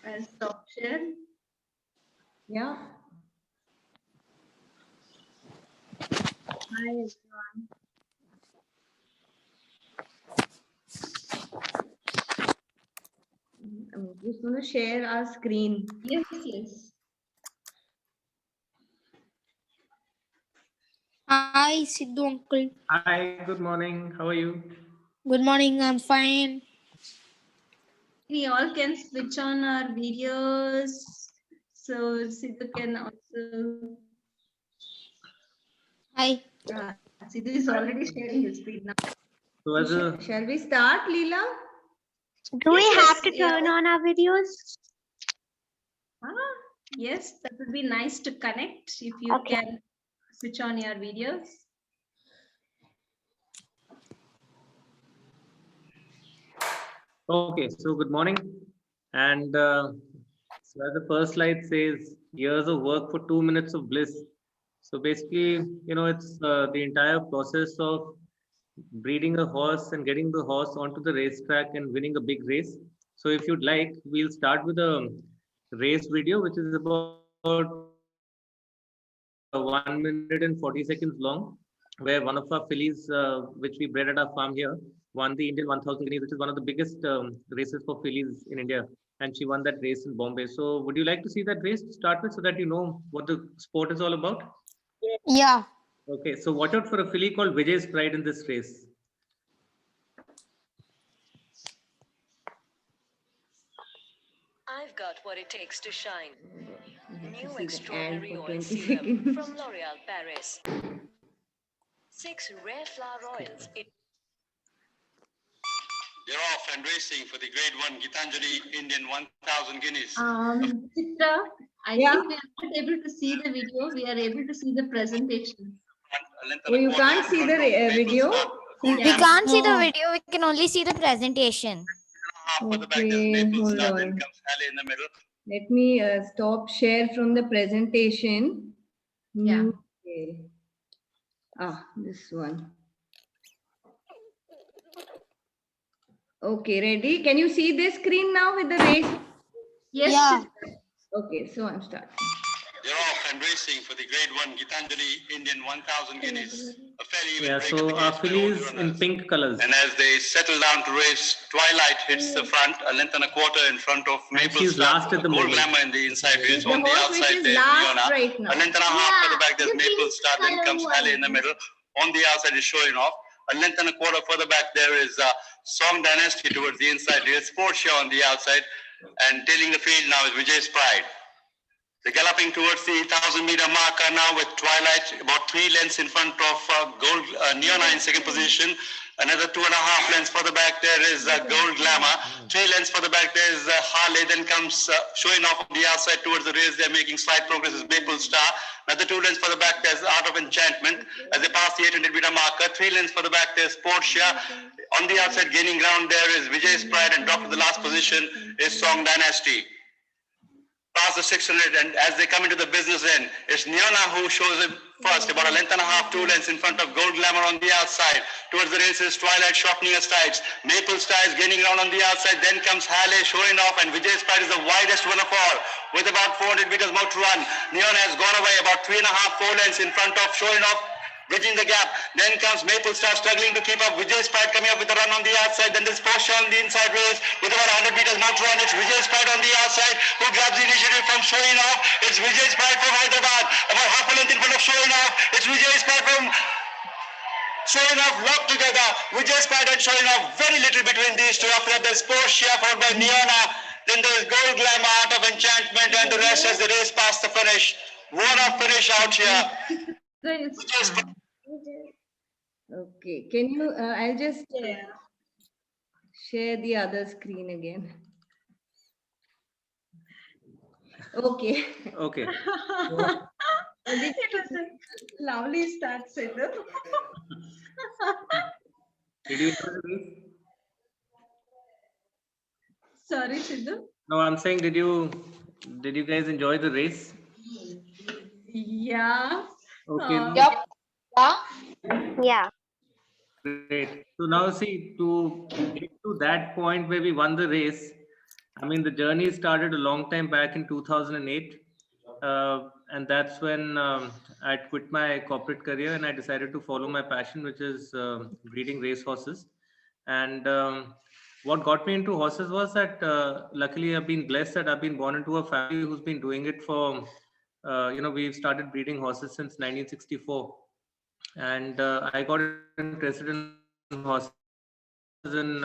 I'll stop share. Yeah. Hi everyone. I'm just going to share our screen. Yes. Hi, Sidhu uncle. Hi, good morning. How are you? Good morning. I'm fine. We all can switch on our videos. So Sidhu can also. Hi. Sidhu is already sharing his screen now. So as a Shall we start, Leela? Do we Yes, have to turn on our videos? Yes, that would be nice to connect if you can switch on your videos. okay, so good morning. And so as the first slide says, years of work for 2 minutes of bliss. So basically, it's the entire process of breeding a horse and getting the horse onto the racetrack and winning a big race. So if you'd like, we'll start with a race video, which is about 1 minute and 40 seconds long, where one of our fillies, which we bred at our farm here, won the Indian 1000 Guineas, which is one of the biggest races for fillies in India. And she won that race in Bombay. So would you like to see that race to start with so that you know what the sport is all about? Yeah. Okay, so watch out for a filly called Vijay's Pride in this race. I've got what it takes to shine. New See the ad extraordinary for oil 20 serum seconds. from L'Oreal Paris. 6 rare flower oils. They're off and racing for the Grade 1 Gitanjali Indian 1000 Guineas. Chitra, I think we are not able to see the video. We are able to see the presentation. Oh, you can't see the video? We can't see the video. We can only see the presentation. Okay, hold on. Let me stop share from the presentation. Yeah. Okay. This one. Okay, ready? Can you see this screen now with the race? Yes. Yeah. Chitra. Okay, so I'm starting. They're off and racing for the Grade 1 Gitanjali Indian 1000 Guineas. A ferry will Yeah, break so the our gates by filly all is the in runners. pink colors. And as they settle down to race, Twilight hits the front, a length and a quarter in front of And Maple she's Star. last at the Gold moment. Glamour in the inside race. The On the horse which outside is there's last Leona. right now. A length and a half further back there's the Maple pink Star. Then colour comes Halle in the middle. On the outside is Showing Off. A length and a quarter further back there is Song Dynasty towards the inside race. Sportia on the outside. And tailing the field now is Vijay's Pride. They're galloping towards the 1,000-meter marker now with Twilight about 3 lengths in front of Neona in second position. Another 2.5 lengths further back there is Gold Glamour. 3 lengths further back there is Harley. Then comes Showing Off on the outside towards the race. They're making slight progress is Maple Star. Another 2 lengths further back there's Art of Enchantment. As they pass the 800-meter marker, 3 lengths further back there's Portia. On the outside gaining ground there is Vijay's Pride, and dropped to the last position is Song Dynasty. Past the 600, and as they come into the business end, it's Neona who shows it first, about a length and a half, 2 lengths in front of Gold Glamour on the outside. Towards the races, Twilight shortening her strides. Maple Star is gaining ground on the outside, then comes Halle Showing Off, and Vijay's Pride is the widest one of all, with about 400 meters more to run. Neona has gone away about 3.5, 4 lengths in front of Showing Off, bridging the gap. Then comes Maple Star struggling to keep up. Vijay's Pride coming up with a run on the outside. Then there's Porsche on the inside race with about 100 meters more to run. It's Vijay's Pride on the outside who grabs the initiative from Showing Off. It's Vijay's Pride from Hyderabad. About half a length in front of Showing Off. It's Vijay's Pride from Showing Off locked together. Vijay's Pride and Showing Off, very little between these two. After that there's Porsche followed by Neona. Then there's Gold Glamour, Art of Enchantment, and the rest as the race past the finish. What a finish out here. Vijay's Pride. Okay, can you, I'll just share the other screen again. Okay. Okay. It was a lovely start, Sidhu. Did you enjoy the race? Sorry, Sidhu. No, I'm saying, did you guys enjoy the race? Yeah. Okay. Yep. Yeah. Great. So now see, to get to that point where we won the race, I mean, the journey started a long time back in 2008. And that's when I quit my corporate career and I decided to follow my passion, which is breeding racehorses. And what got me into horses was that luckily I've been blessed that I've been born into a family who's been doing it for, we've started breeding horses since 1964. And I got interested in horses in,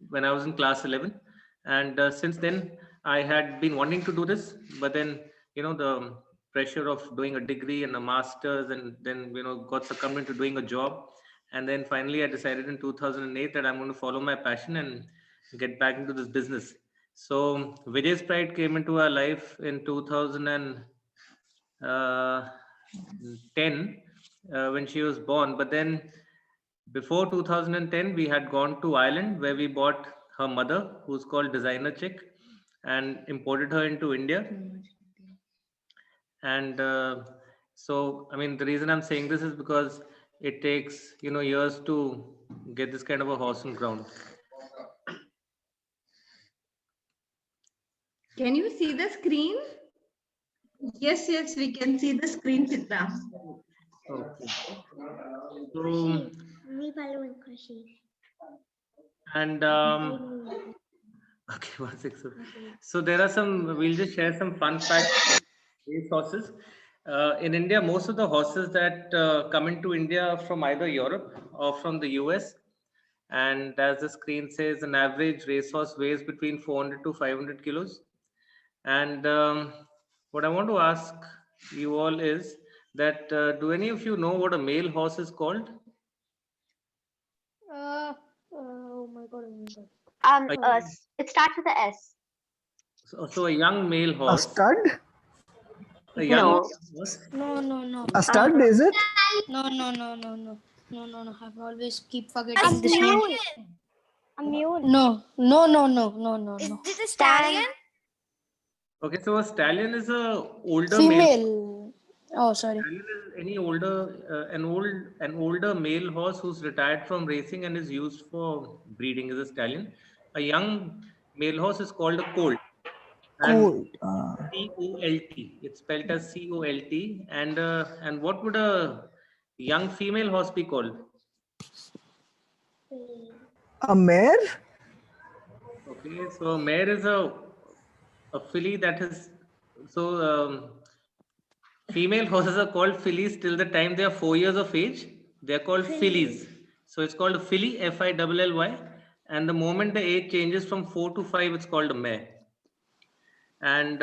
when I was in class 11. And since then, I had been wanting to do this, but then, the pressure of doing a degree and a master's, and then, got succumbed into doing a job. And then finally, I decided in 2008 that I'm going to follow my passion and get back into this business. So Vijay's Pride came into our life in 2010 when she was born. But then before 2010, we had gone to Ireland where we bought her mother, who's called Designer Chick, and imported her into India. And so, I mean, the reason I'm saying this is because it takes, years to get this kind of a horse on ground. Can you see the screen? Yes, we can see the screen, Chitra. Okay. So, and okay, 1 6. So there are some. We'll just share some fun facts. These horses. In India, most of the horses that come into India are from either Europe or from the US. And as the screen says, an average racehorse weighs between 400 to 500 kilos. And what I want to ask you all is that do any of you know what a male horse is called? Oh my god. It starts with a S. So a young male A horse. stud? A young No. horse. No. A stud, is it? No. I've always keep A forgetting this name. mule. A mule. No. Is this a stallion? Okay, so a stallion is a older male. Female. Oh, sorry. Stallion is any older, an older male horse who's retired from racing and is used for breeding is a stallion. A young male horse is called a colt. Colt. C-O-L-T. It's spelled as C-O-L-T. And what would a young female horse be called? A mare? Okay, so a mare is a filly that is female horses are called fillies till the time they are 4 years of age. They are called fillies. So it's called a filly, F-I-L-L-Y. And the moment the age changes from 4 to 5, it's called a mare. And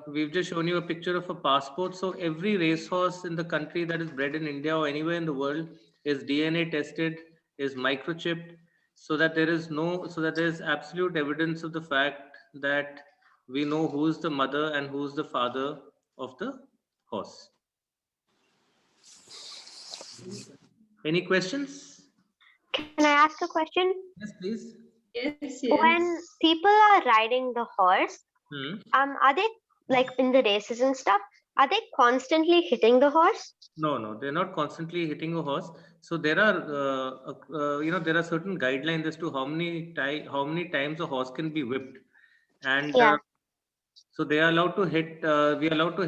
we've just shown you a picture of a passport. So every racehorse in the country that is bred in India or anywhere in the world is DNA tested, is microchipped, so that there is absolute evidence of the fact that we know who's the mother and who's the father of the horse. Any questions? Can I ask a question? Yes, please. Yes. When people are riding the horse, are they like in the races and stuff? Are they constantly hitting the horse? No, they're not constantly hitting a horse. So there are, there are certain guidelines as to how many times a horse can be whipped, and so they are allowed to hit. We are allowed to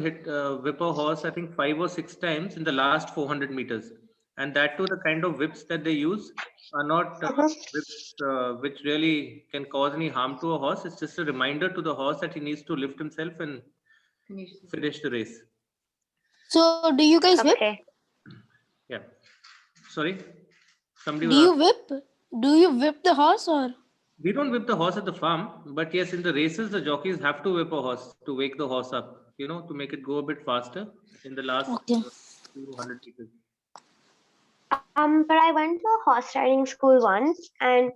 whip a horse, I think 5 or 6 times in the last 400 meters, and that too, the kind of whips that they use are not whips which really can cause any harm to a horse. It's just a reminder to the horse that he needs to lift himself and finish the race. So, do you guys whip? Okay. Yeah. Sorry. Do you whip the horse or? We don't whip the horse at the farm, but yes, in the races, the jockeys have to whip a horse to wake the horse up, to make it go a bit faster in the last 200 meters. But I went to a horse riding school once, and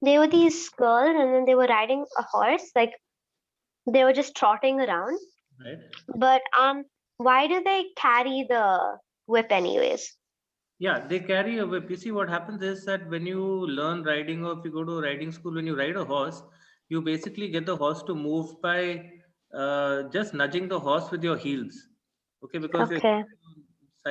they were these girls, and then they were riding a horse, like they were just trotting around. Right. But why do they carry the whip anyways? Yeah, they carry a whip. You see, what happens is that when you learn riding, or if you go to a riding school, when you ride a horse, you basically get the horse to move by just nudging the horse with your heels. Okay, because you're side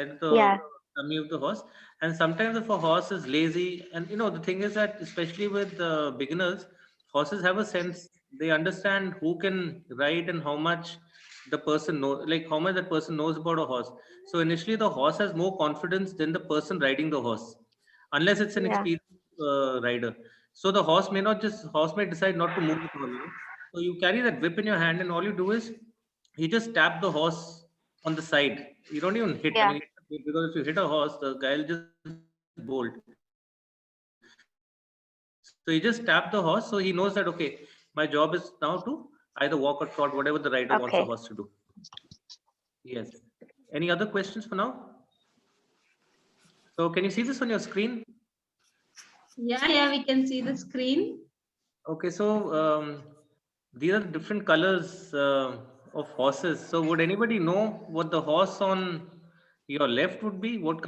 of the tummy of the horse. And sometimes if a horse is lazy, and the thing is that especially with beginners, horses have a sense they understand who can ride and how much the person knows, like how much that person knows about a horse. So initially, the horse has more confidence than the person riding the horse, unless it's an Yeah. experienced rider. So the horse may decide not to move at all. So you carry that whip in your hand, and all you do is you just tap the horse on the side. You don't even hit. I Yeah. mean, because if you hit a horse, the guy will just bolt. So you just tap the horse, so he knows that okay, my job is now to either walk or trot, whatever the rider wants the horse to Okay. do. Yes. Any other questions for now? So can you see this on your screen? Yeah, we can see the screen. Okay, so these are different colors of horses. So would anybody know what the horse on your left would be? Would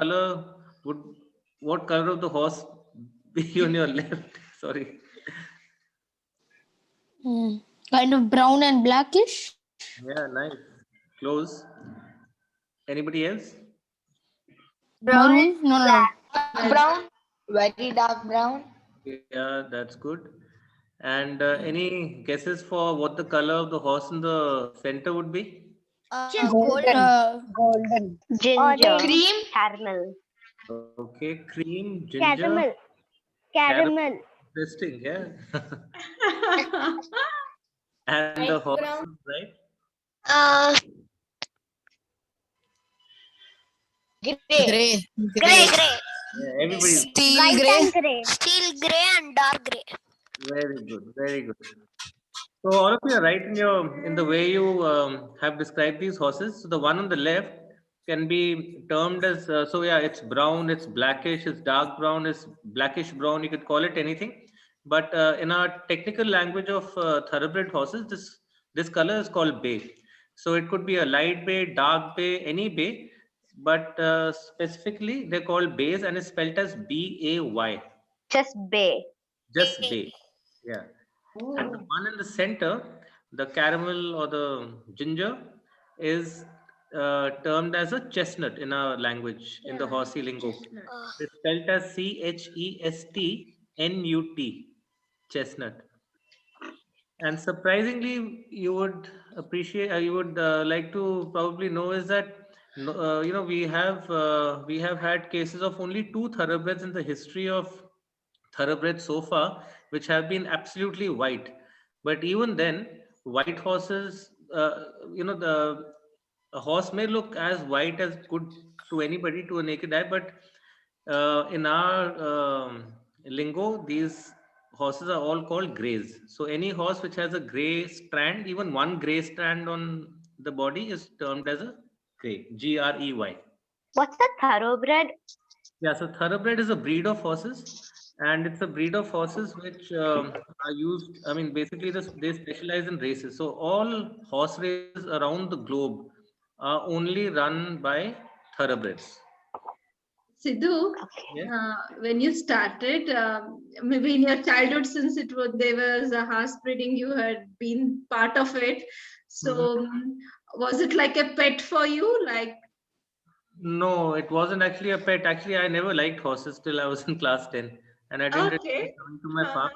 what color of the horse be on your left? Sorry. Kind of brown and blackish. Yeah, nice. Close. Anybody else? Maroon? No. Brown. Very dark brown. Yeah, that's good. And any guesses for what the color of the horse in the center would be? Golden. Ginger. Cream. Caramel. Okay, cream, ginger, Caramel. Caramel. interesting, yeah. And the horse, right? Grey. Yeah, everybody's Steel gray. Gray. Steel gray and dark gray. very good, very good. So all of you are right in the way you have described these horses. So the one on the left can be termed as so yeah, it's brown, it's blackish, it's dark brown, it's blackish brown. You could call it anything, but in our technical language of thoroughbred horses, this color is called bay. So it could be a light bay, dark bay, any bay, but specifically they're called bays and it's spelled as B-A-Y, Just bay. just bay. Yeah. And the one in the center, the caramel or the ginger, is termed as a chestnut in our language, in the horsey lingo. It's spelled as C-H-E-S-T-N-U-T, chestnut. And surprisingly, you would appreciate, you would like to probably know is that we have had cases of only 2 thoroughbreds in the history of thoroughbreds so far, which have been absolutely white. But even then, white horses, a horse may look as white as good to anybody, to a naked eye, but in our lingo, these horses are all called grays. So any horse which has a gray strand, even one gray strand on the body is termed as a gray, G-R-E-Y. What's a thoroughbred? Yeah, so thoroughbred is a breed of horses, and it's a breed of horses which are used. I mean, basically, they specialize in races. So all horse races around the globe are only run by thoroughbreds. Sidhu, Yeah. when you started, maybe in your childhood, since there was a horse breeding, you had been part of it. So was it like a pet for you? Like, No, it wasn't actually a pet. Actually, I never liked horses till I was in class 10, and I didn't really okay. like coming to my farm.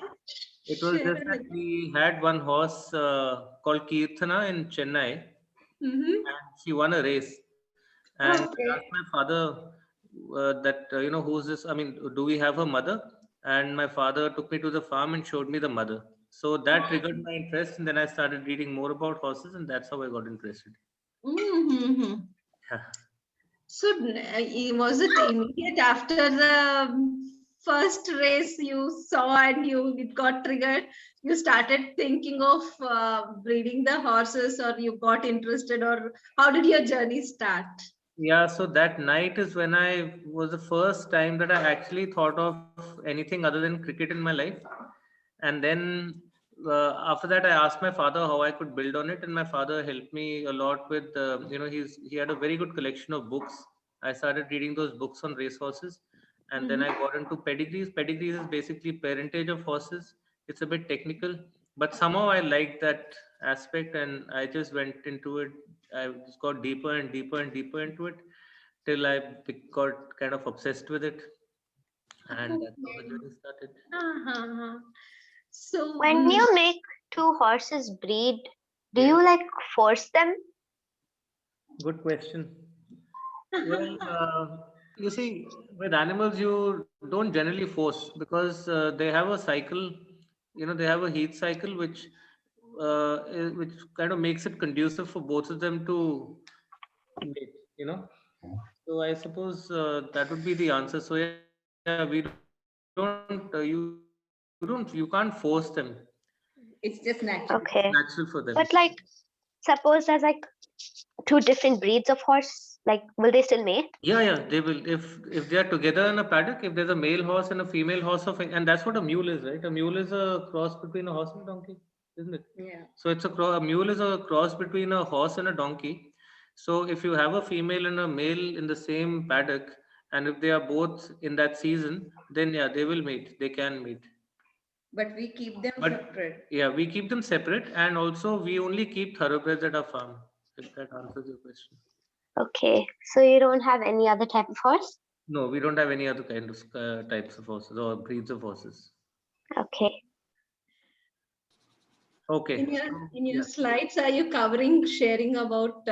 It was Sure. just that we had one horse called Kirthana in Chennai, Mhm. and she won a race. And I Okay. asked my father that who's this? I mean, do we have a mother? And my father took me to the farm and showed me the mother. So that triggered my interest, and then I started reading more about horses, and that's how I got interested. Mhm. Yeah. So was it immediate after the first race you saw and it got triggered? You started thinking of breeding the horses, or you got interested, or how did your journey start? Yeah, so that night is when I was the first time that I actually thought of anything other than cricket in my life. And then after that, I asked my father how I could build on it, and my father helped me a lot with, he had a very good collection of books. I started reading those books on racehorses, and then I got into pedigrees. Pedigrees is basically parentage of horses. It's a bit technical, but somehow I liked that aspect, and I just went into it. I just got deeper and deeper and deeper into it till I got kind of obsessed with it, and that's how the journey started. Uh-huh. So When you make two horses breed, do you like force them? Good question. Well, you see, with animals, you don't generally force because they have a cycle. They have a heat cycle, which kind of makes it conducive for both of them to mate. So I suppose that would be the answer. So yeah, you can't force them. It's just natural. Okay. It's natural for them. But like, suppose there's like two different breeds of horse, like, will they still mate? Yeah, they will. If they are together in a paddock, if there's a male horse and a female horse and that's what a mule is, right? A mule is a cross between a horse and a donkey, isn't it? Yeah. So a mule is a cross between a horse and a donkey. So if you have a female and a male in the same paddock, and if they are both in that season, then yeah, they will mate. They can mate. But we keep them But separate. yeah, we keep them separate, and also we only keep thoroughbreds at our farm. If that answers your question. Okay, so you don't have any other type of horse? No, we don't have any other kind of types of horses or breeds of horses. Okay. Okay. In your slides, are you sharing about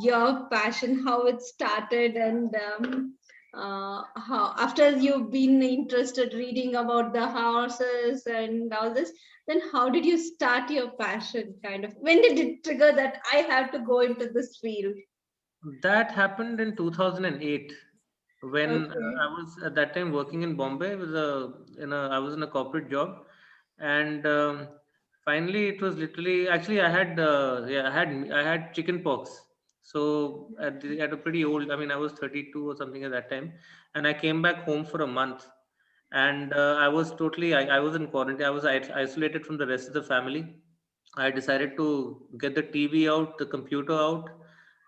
your passion, how it started, and how after you've been interested reading about the horses and all this, then how did you start your passion? Kind of, when did it trigger that I have to go into this field? That happened in 2008 when Okay. I was at that time working in Bombay. I was in a corporate job, and finally it was literally actually I had chicken pox. So at a pretty old, I mean, I was 32 or something at that time, and I came back home for a month, and I was in quarantine. I was isolated from the rest of the family. I decided to get the TV out, the computer out,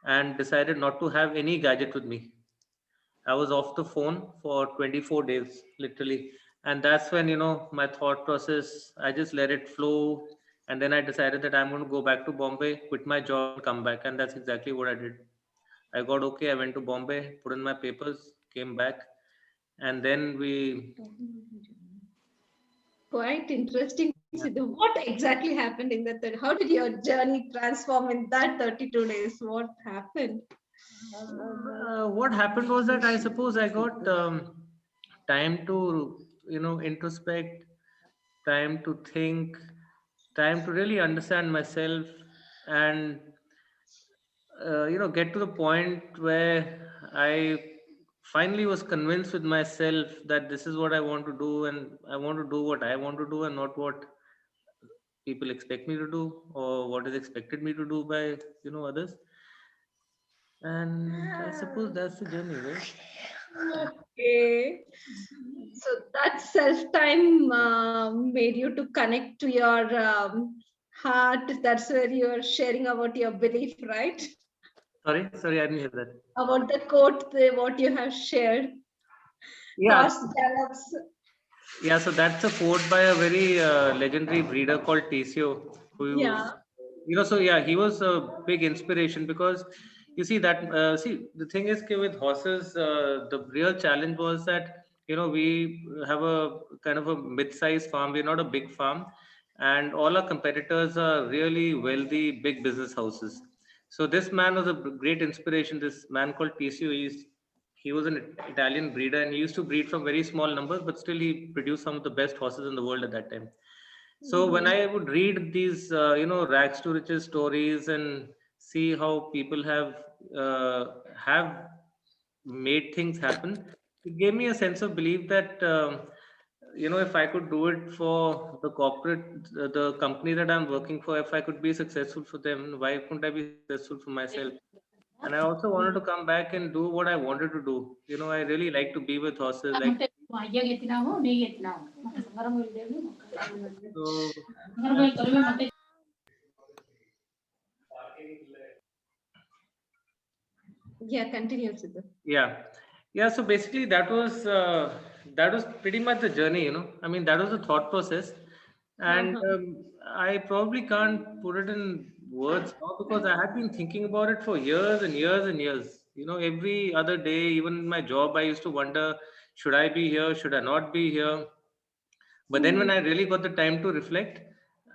and decided not to have any gadget with me. I was off the phone for 24 days, literally. And that's when, my thought process, I just let it flow. And then I decided that I'm going to go back to Bombay, quit my job, and come back. And that's exactly what I did. I got okay. I went to Bombay, put in my papers, came back. And then Quite interesting. Siddhu. What exactly happened in that? How did your journey transform in that 32 days? What happened? What happened was that I suppose I got time to, introspect, time to think, time to really understand myself, and get to the point where I finally was convinced with myself that this is what I want to do, and I want to do what I want to do, and not what people expect me to do or what is expected me to do by others. And I suppose that's the journey, right? Okay. So that self-time made you to connect to your heart. That's where you're sharing about your belief, right? Sorry, I didn't hear that. About the quote, what you have shared. Yeah. Horse gallops. Yeah, so that's a quote by a very legendary breeder called TCO, who Yeah. so yeah, he was a big inspiration because you see that the thing is with horses, the real challenge was that we have a kind of a mid-sized farm. We're not a big farm, and all our competitors are really wealthy, big business houses. So this man was a great inspiration. This man called TCO, he was an Italian breeder, and he used to breed from very small numbers, but still he produced some of the best horses in the world at that time. So when I would read these, rags to riches stories and see how people have made things happen, it gave me a sense of belief that if I could do it for the company that I'm working for, if I could be successful for them, why couldn't I be successful for myself? And I also wanted to come back and do what I wanted to do. I really like to be with horses. Yeah, continue, Siddhu. Yeah. So basically, that was pretty much the journey. I mean, that was the thought process, and I probably can't put it in words now because I had been thinking about it for years and years and years. Every other day, even in my job, I used to wonder, should I be here? Should I not be here? But then when I really got the time to reflect,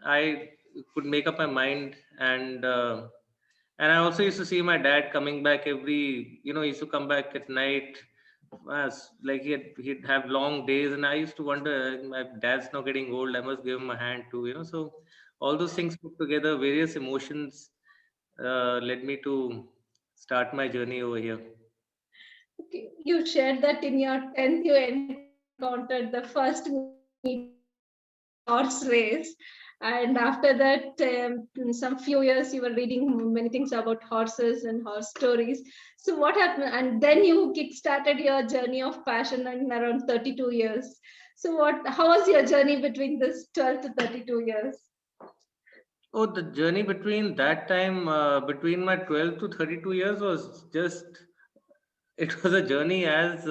I could make up my mind, and I also used to see my dad coming back every, he used to come back at night, as like he'd have long days, and I used to wonder, my dad's now getting old, I must give him a hand too, So all those things put together, various emotions, led me to start my journey over here. Okay. You shared that in your 10th you encountered the first horse race, and after that in some few years you were reading many things about horses and horse stories. So what happened, and then you kick started your journey of passion in around 32 years. So how was your journey between this 12 to 32 years? Oh, the journey between that time, between my 12 to 32 years was just, it was a journey as,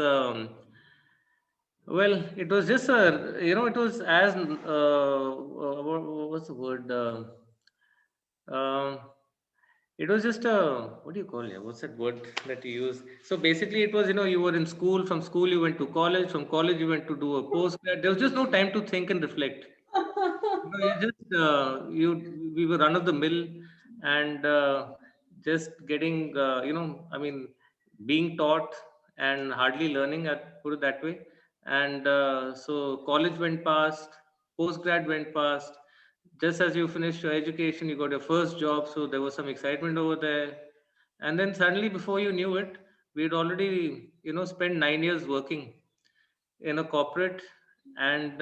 well, it was just it was as, what's the word? Um, it was just a, what do you call it? What's that word that you use? So basically, it was, you were in school. From school, you went to college. From college, you went to do a postgrad. There was just no time to think and reflect. We were run of the mill, and just getting, being taught and hardly learning, I put it that way. And so college went past, postgrad went past. Just as you finished your education, you got your first job, so there was some excitement over there. And then suddenly, before you knew it, we'd already, spent 9 years working in a corporate, and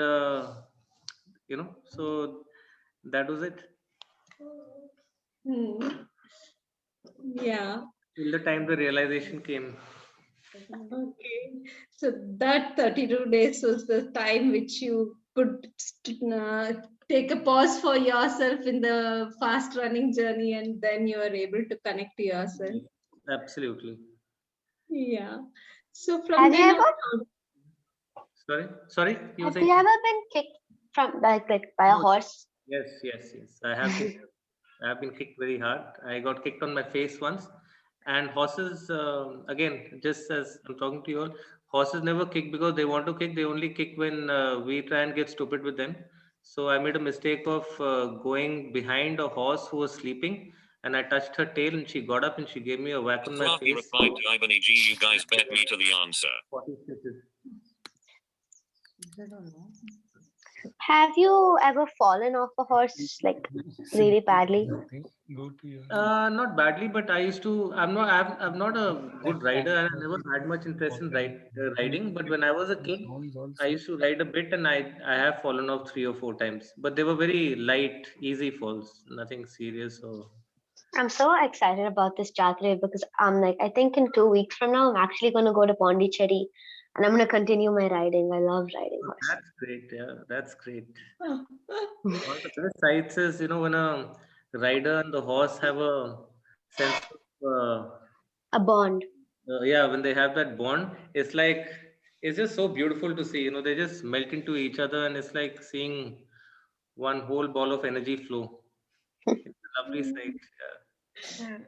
so that was it. Yeah. Till the time the realization came. Okay. So that 32 days was the time which you could take a pause for yourself in the fast running journey, and then you are able to connect to yourself. Absolutely. Yeah. So from Have you then ever Sorry, you were have saying? you ever been kicked from by a horse? Yes. I have been, kicked very hard. I got kicked on my face once. And horses, again, just as I'm talking to you all, horses never kick because they want to kick. They only kick when we try and get stupid with them. So I made a mistake of going behind a horse who was sleeping, and I touched her tail, and she got up and she gave me a whack on my Fluffy face. replied to Ibani G, you guys bet me to the answer. 40 stitches. Have you ever fallen off a horse like really badly? Not badly, but I used to. I'm not a good rider, and I never had much interest in riding. But when I was a kid, I used to ride a bit, and I have fallen off 3 or 4 times. But they were very light, easy falls, nothing serious. Or I'm so excited about this Jatre because I think in 2 weeks from now I'm actually going to go to Pondicherry and I'm going to continue my riding. I love riding horse. that's great. Yeah, that's great. One of the best sights is, when a rider and the horse have a sense of A bond. yeah, when they have that bond, it's just so beautiful to see. They just melt into each other, and it's like seeing one whole ball of energy flow. It's a lovely sight.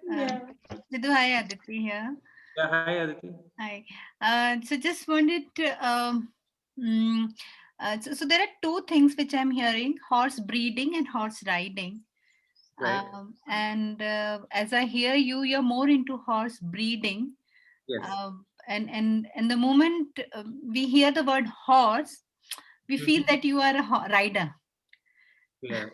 Yeah. Sidhu, hi, Aditi here. Yeah, hi Aditi. Hi. So just wanted to, so there are two things which I'm hearing: horse breeding and horse riding. Right. And as I hear you, you're more into horse breeding. Yes. And the moment we hear the word horse, we feel that you are a rider. Yeah.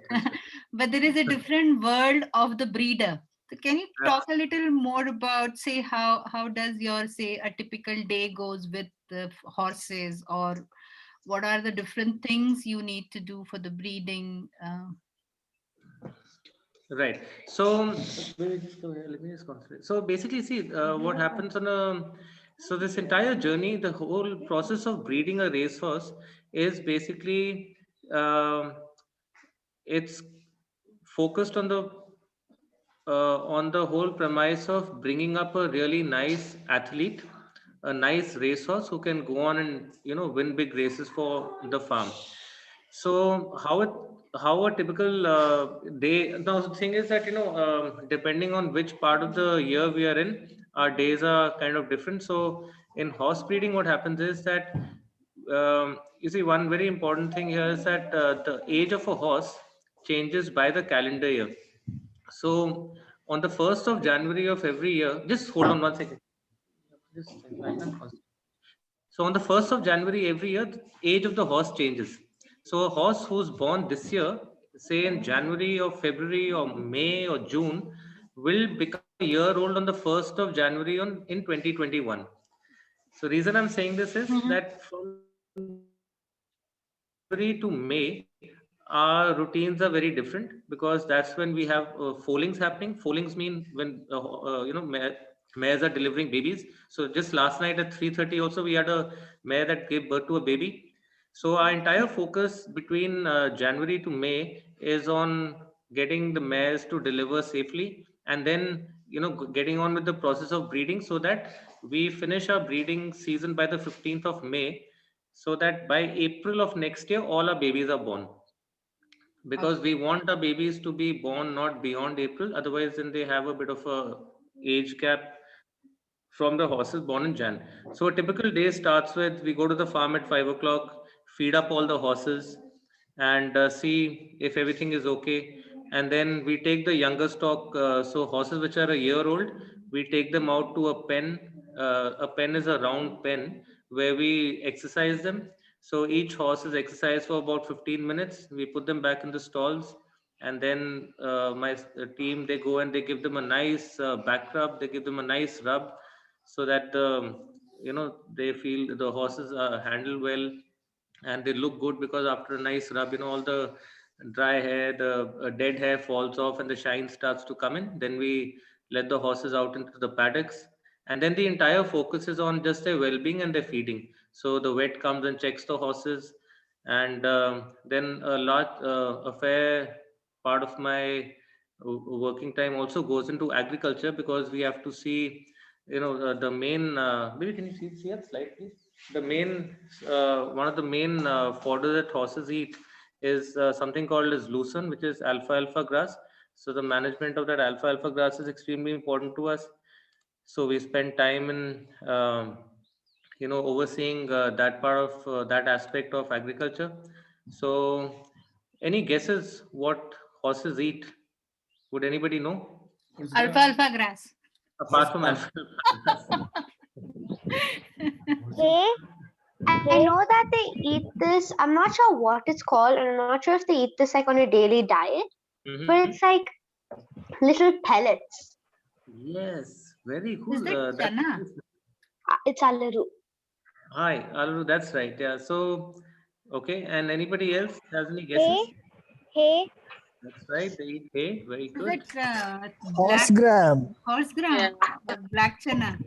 But there is a different world of the breeder. So can you talk a little more about, say, how does your, say, a typical day goes with the horses, or what are the different things you need to do for the breeding? Right. So let me just concentrate. So basically, see what happens so this entire journey, the whole process of breeding a racehorse is basically it's focused on the whole premise of bringing up a really nice athlete, a nice racehorse who can go on and win big races for the farm. So how a typical day. Now the thing is that depending on which part of the year we are in, our days are kind of different. So in horse breeding, what happens is that you see, one very important thing here is that the age of a horse changes by the calendar year. So on the 1st of January of every year, just hold on 1 second. So on the 1st of January every year, the age of the horse changes. So a horse who's born this year, say in January or February or May or June, will become a year old on the 1st of January in 2021. So reason I'm saying this is that from February to May, our routines are very different because that's when we have foalings happening. Foalings mean when mares are delivering babies. So just last night at 3:30 also we had a mare that gave birth to a baby. So our entire focus between January to May is on getting the mares to deliver safely, and then getting on with the process of breeding so that we finish our breeding season by the 15th of May, so that by April of next year all our babies are born, because we want our babies to be born not beyond April, otherwise then they have a bit of a age gap from the horses born in Jan. So a typical day starts with, we go to the farm at 5 o'clock, feed up all the horses, and see if everything is okay. And then we take the younger stock, so horses which are a year old, we take them out to a pen. A pen is a round pen where we exercise them. So each horse is exercised for about 15 minutes. We put them back in the stalls, and then my team, they go and they give them a nice back rub. They give them a nice rub so that they feel the horses are handled well and they look good, because after a nice rub, all the dry hair, the dead hair falls off and the shine starts to come in. Then we let the horses out into the paddocks, and then the entire focus is on just their well-being and their feeding. So the vet comes and checks the horses, and then a fair part of my working time also goes into agriculture, because we have to see the main maybe can you see that slide, please? The main one of the main fodder that horses eat is something called as lucerne, which is alfalfa grass. So the management of that alfalfa grass is extremely important to us. So we spend time in overseeing that part of that aspect of agriculture. So any guesses what horses eat? Would anybody know? Alfalfa grass. Apart from alfalfa. Hey, I know that they eat this. I'm not sure what it's called, and I'm not sure if they eat this like on a daily diet, but it's like little pellets. Yes, very good. Is that chana? It's alaru. Hi, Alaru, that's right. Yeah. So, okay. And anybody else has any guesses? Hey. That's right. They eat hay. Very Is good. it Horse gram. horse gram or black chana?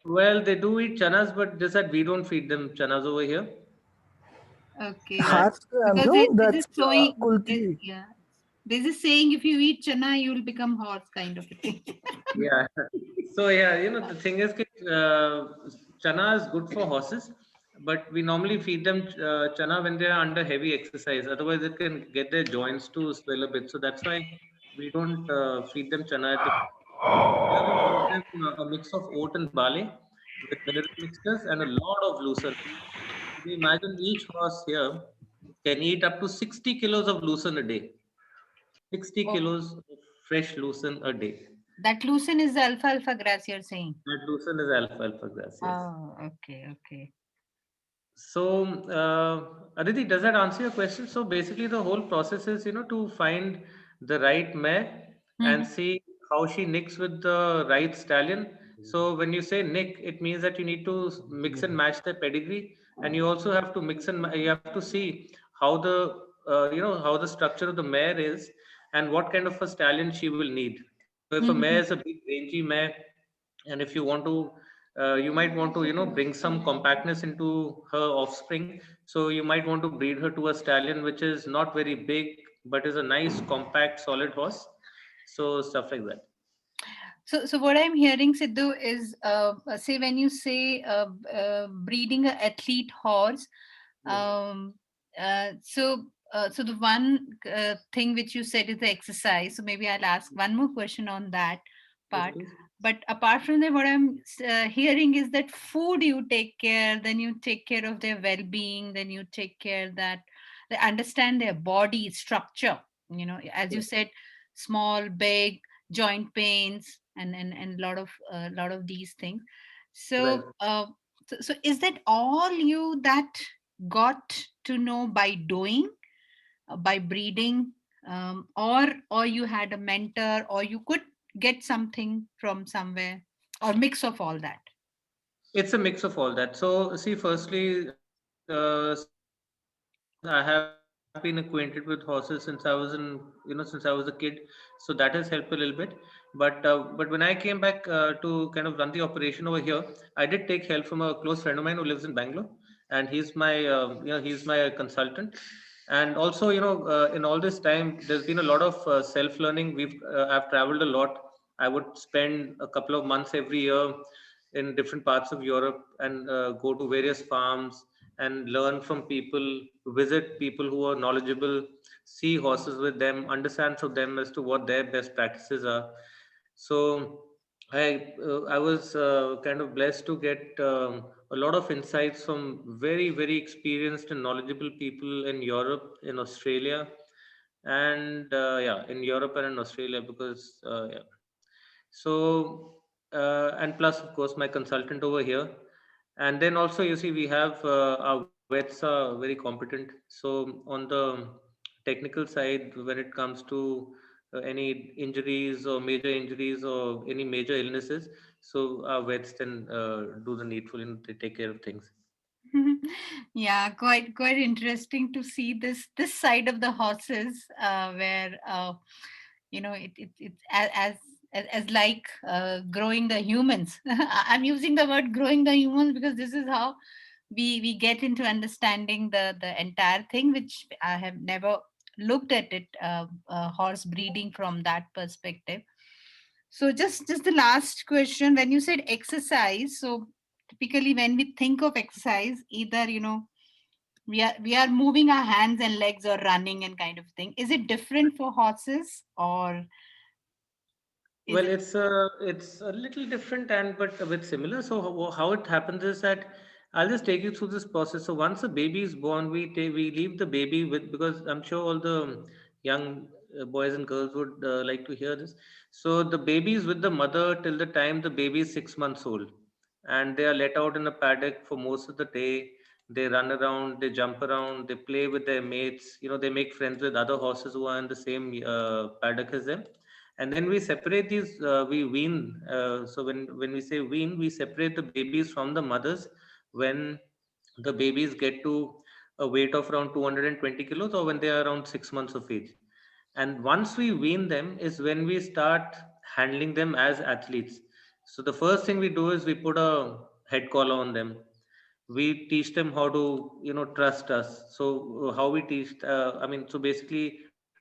Well, they do eat chanas, but just that we don't feed them chanas over here. Okay. Horse gram, Because no? this That's is showing, kulti. yeah. This is saying if you eat chana, you will become horse kind of a thing. Yeah. So, yeah, the thing is, chana is good for horses, but we normally feed them chana when they are under heavy exercise. Otherwise, it can get their joints to swell a bit. So that's why we don't feed them chana. We feed them a mix of oat and barley with mineral mixtures and a lot of lucerne. We imagine each horse here can eat up to 60 kilos of lucerne a day. 60 kilos of fresh lucerne a day. That lucerne is the alfalfa grass you're saying. That lucerne is alfalfa grass. Yes. Oh, okay. So, Aditi, does that answer your question? So basically the whole process is, to find the right mare and see how she nicks with the right stallion. So when you say nick, it means that you need to mix and match the pedigree, and you also have to you have to see how the, how the structure of the mare is and what kind of a stallion she will need. So if a mare is a big rangy mare, and if you want to, you might want to, bring some compactness into her offspring. So you might want to breed her to a stallion which is not very big, but is a nice, compact, solid horse. So stuff like that. So what I'm hearing, Sidhu, is say when you say breeding an athlete horse, so the one thing which you said is the exercise. So maybe I'll ask one more question on that part. But apart from that, what I'm hearing is that food you take care, then you take care of their well-being, then you take care that they understand their body structure. You know, as you said, small, big, joint pains, and lot of these things. Right. So, so is that all you that got to know by doing, by breeding, or you had a mentor, or you could get something from somewhere, or mix of all that? It's a mix of all that. So, see, firstly, I have been acquainted with horses since I was since I was a kid. So that has helped a little bit. But when I came back to kind of run the operation over here, I did take help from a close friend of mine who lives in Bangalore, and he's my he's my consultant. And also, in all this time, there's been a lot of self-learning. I've traveled a lot. I would spend a couple of months every year in different parts of Europe and go to various farms and learn from people, visit people who are knowledgeable, see horses with them, understand from them as to what their best practices are. So I was kind of blessed to get a lot of insights from very, very experienced and knowledgeable people in Europe, in Australia, and in Europe and in Australia, because so, and plus, of course, my consultant over here. And then also, you see, we have our vets are very competent. So, on the technical side, when it comes to any injuries or major injuries or any major illnesses, so our vets then do the needful and they take care of things. Yeah, quite interesting to see this side of the horses, where it's as like growing the humans. I'm using the word growing the humans because this is how we get into understanding the entire thing, which I have never looked at it, horse breeding from that perspective. So just the last question, when you said exercise, so typically when we think of exercise, either we are moving our hands and legs or running and kind of thing. Is it different for horses, or is Well, it? it's a little different and but a bit similar. So how it happens is that I'll just take you through this process. So once a baby is born, we leave the baby with, because I'm sure all the young boys and girls would like to hear this. So the baby is with the mother till the time the baby is 6 months old, and they are let out in a paddock for most of the day. They run around, they jump around, they play with their mates. They make friends with other horses who are in the same paddock as them, and then we separate these we wean so when we say wean, we separate the babies from the mothers when the babies get to a weight of around 220 kilos, or when they are around 6 months of age. And once we wean them is when we start handling them as athletes. So the first thing we do is we put a head collar on them. We teach them how to trust us. So how we teach I mean, so basically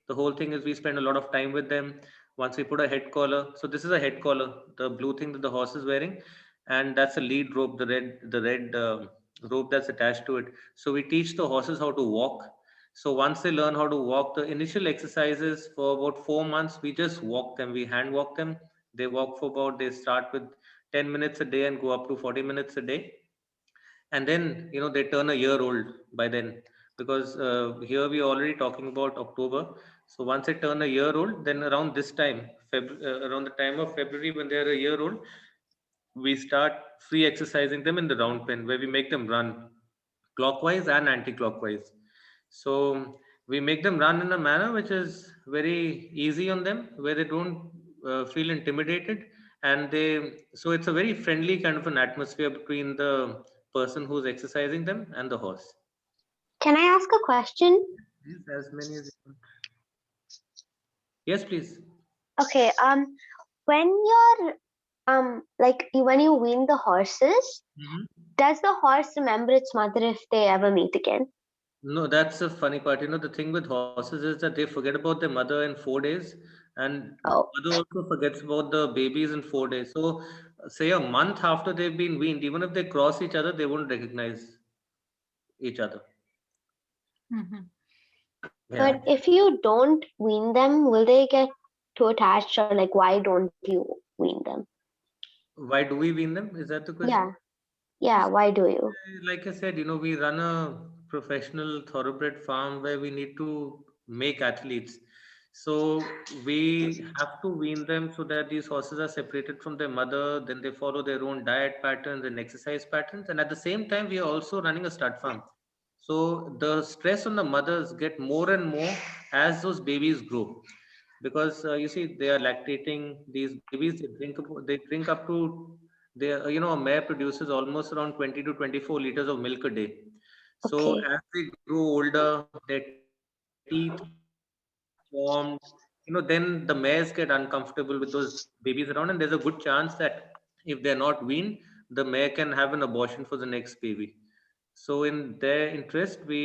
the whole thing is we spend a lot of time with them. Once we put a head collar, so this is a head collar, the blue thing that the horse is wearing, and that's a lead rope, the red rope that's attached to it. So we teach the horses how to walk. So once they learn how to walk, the initial exercises for about 4 months, we just walk them, we hand walk them. They walk for about, they start with 10 minutes a day and go up to 40 minutes a day. And then they turn a year old by then, because here we are already talking about October. So once they turn a year old, then around this time, around the time of February, when they're a year old, we start free exercising them in the round pen, where we make them run clockwise and anti-clockwise. So we make them run in a manner which is very easy on them, where they don't feel intimidated, and so it's a very friendly kind of an atmosphere between the person who's exercising them and the horse. Can I ask a question? Yes, as many as you want. Yes, please. Okay, when you're like when you wean the horses, does the horse remember its mother if they ever meet again? No, that's the funny part. The thing with horses is that they forget about their mother in 4 days, and the mother also forgets about the babies in 4 days. So, say a month after they've been weaned, even if they cross each other, they won't recognize each other. But if you don't wean them, will they get too attached, or like why don't you wean them? Why do we wean them? Is that the question? Yeah. Why do you? Like I said, we run a professional thoroughbred farm where we need to make athletes. So we have to wean them so that these horses are separated from their mother, then they follow their own diet patterns and exercise patterns. And at the same time, we are also running a stud farm. So the stress on the mothers get more and more as those babies grow. Because you see, they are lactating these babies. They drink up to a mare produces almost around 20 to 24 liters of milk a day. So Okay. as they grow older, their teeth formed, then the mares get uncomfortable with those babies around, and there's a good chance that if they're not weaned, the mare can have an abortion for the next baby. So in their interest, we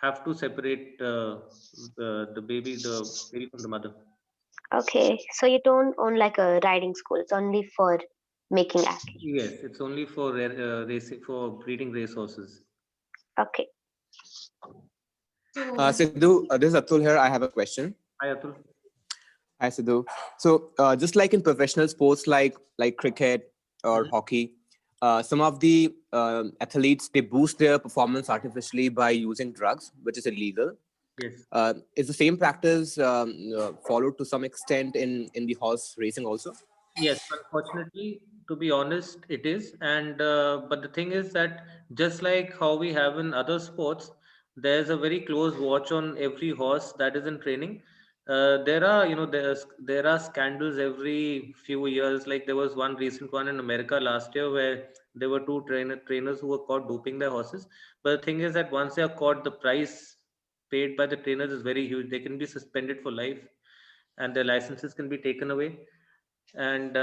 have to separate the baby from the mother. Okay. So you don't own like a riding school. It's only for making athletes. Yes, it's only for racing, for breeding racehorses. Okay. Sidhu, this is Atul here. I have a question. Hi, Atul. Hi, Sidhu. So, just like in professional sports like cricket or hockey, some of the athletes, they boost their performance artificially by using drugs, which is illegal. Yes. Is the same practice followed to some extent in the horse racing also? Yes, unfortunately, to be honest, it is. And but the thing is that just like how we have in other sports, there's a very close watch on every horse that is in training. There are, there are scandals every few years. Like there was one recent one in America last year where there were two trainers who were caught doping their horses. But the thing is that once they are caught, the price paid by the trainers is very huge. They can be suspended for life, and their licenses can be taken away. And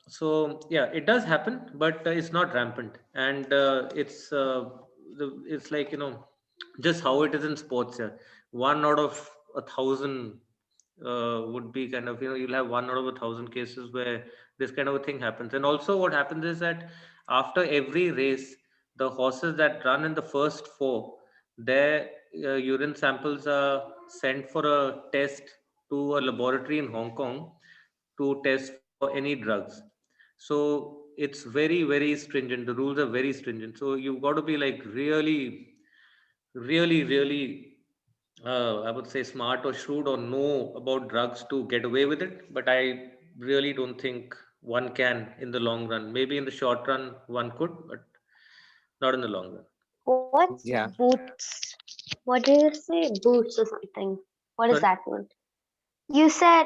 so yeah, it does happen, but it's not rampant. And it's like, just how it is in sports. Yeah, 1 out of 1,000 would be kind of, you'll have 1 out of 1,000 cases where this kind of a thing happens. And also what happens is that after every race, the horses that run in the first four, their urine samples are sent for a test to a laboratory in Hong Kong to test for any drugs. So it's very, very stringent. The rules are very stringent. So you've got to be like really, really, really, I would say smart or shrewd or know about drugs to get away with it. But I really don't think one can in the long run. Maybe in the short run, one could, but not in the long run. What's boots? What do you say? Boots or something? What does Sorry? that mean? You said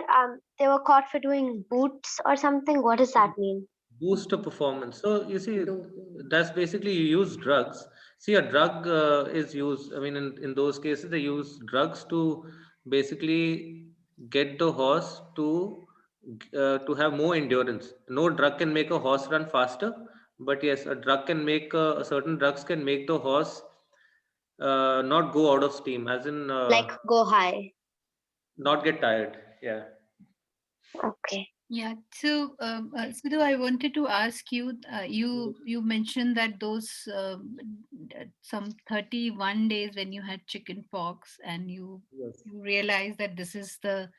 they were caught for doing boots or something. What does that mean? Boost the performance. So you see, that's basically you use drugs. See, a drug is used. I mean, in those cases, they use drugs to basically get the horse to have more endurance. No drug can make a horse run faster, but yes, certain drugs can make the horse not go out of steam, as in Like go high. not get tired. Yeah. Okay. Yeah. So, Sidhu, I wanted to ask you. You mentioned that those some 31 days when you had chicken pox, and you realized that this is the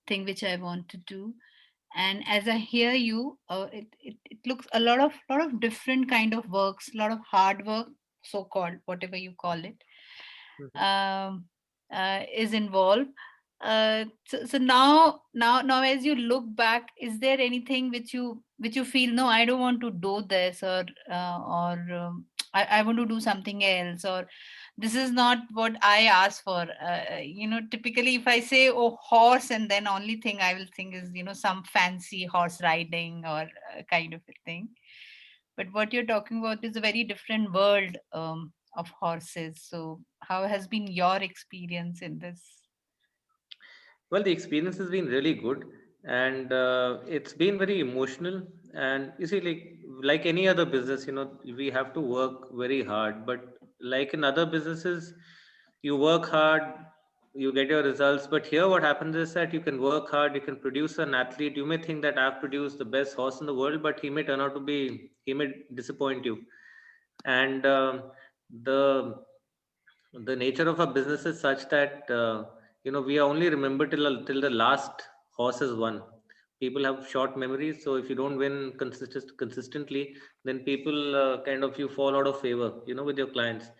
thing which I want to do. And as I hear you, it looks a lot of different kind of works, a lot of hard work, so called, whatever you call it, is involved. So now as you look back, is there anything which you feel, no, I don't want to do this, or I want to do something else, or this is not what I asked for? Typically if I say, oh, horse, and then only thing I will think is, some fancy horse riding or kind of a thing. But what you're talking about is a very different world of horses. So how has been your experience in this? Well, the experience has been really good, and it's been very emotional. And you see, like any other business, we have to work very hard. But like in other businesses, you work hard, you get your results. But here, what happens is that you can work hard, you can produce an athlete. You may think that I've produced the best horse in the world, but he may disappoint you. And the nature of our business is such that we are only remembered till the last horse has won. People have short memories, so if you don't win consistently, then people kind of, you fall out of favor with your clients.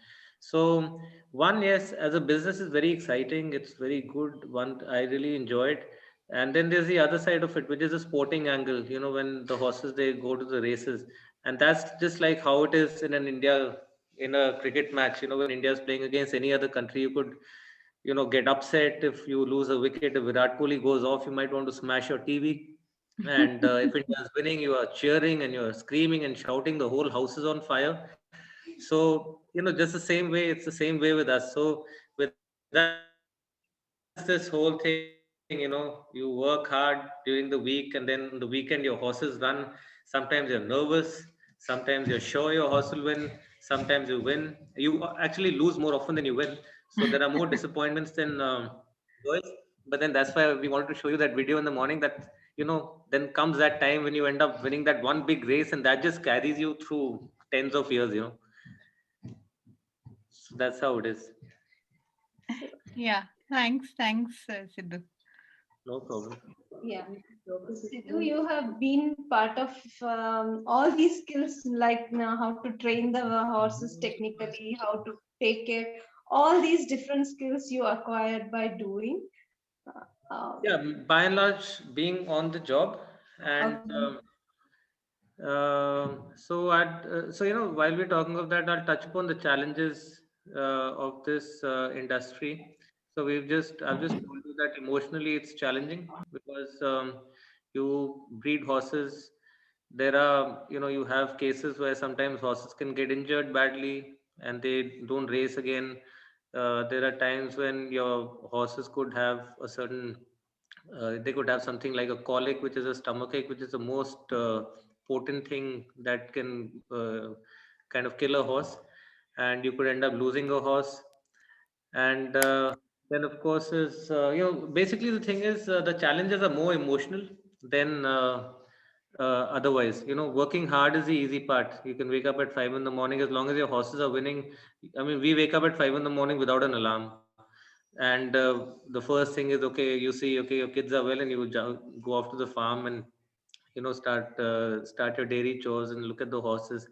So one, yes, as a business is very exciting. It's very good. One, I really enjoy it. And then there's the other side of it, which is the sporting angle. You know, when the horses they go to the races, and that's just like how it is in an India in a cricket match. You know, when India is playing against any other country, you could, you know, get upset if you lose a wicket. If Virat Kohli goes off, you might want to smash your TV. And if India is winning, you are cheering and you are screaming and shouting. The whole house is on fire. So, you know, just the same way, it's the same way with us. So with us, it's this whole thing, you know, you work hard during the week, and then on the weekend your horses run. Sometimes you're nervous, sometimes you're sure your horse will win, sometimes you win. You actually lose more often than you win. So there are more disappointments than joys. But then that's why we wanted to show you that video in the morning, that, you know, then comes that time when you end up winning that one big race, and that just carries you through tens of years, you know. So that's how it is. Yeah, thanks, Sidhu. No problem. Yeah. Sidhu, you have been part of all these skills, like now how to train the horses technically, how to take care, all these different skills you acquired by doing. Yeah, by and large, being on the job, and so you know, while we're talking of that, I'll touch upon the challenges of this industry. So I've just told you that emotionally it's challenging because you breed horses. There are, you know, you have cases where sometimes horses can get injured badly and they don't race again. There are times when your horses could have a certain they could have something like a colic, which is a stomachache, which is the most potent thing that can kind of kill a horse, and you could end up losing a horse. And then, of course, is you know, basically the thing is the challenges are more emotional than otherwise. You know, working hard is the easy part. You can wake up at 5 in the morning as long as your horses are winning. I mean, we wake up at 5 in the morning without an alarm, and the first thing is, okay, you see, okay, your kids are well, and you go off to the farm and, you know, start your dairy chores and look at the horses.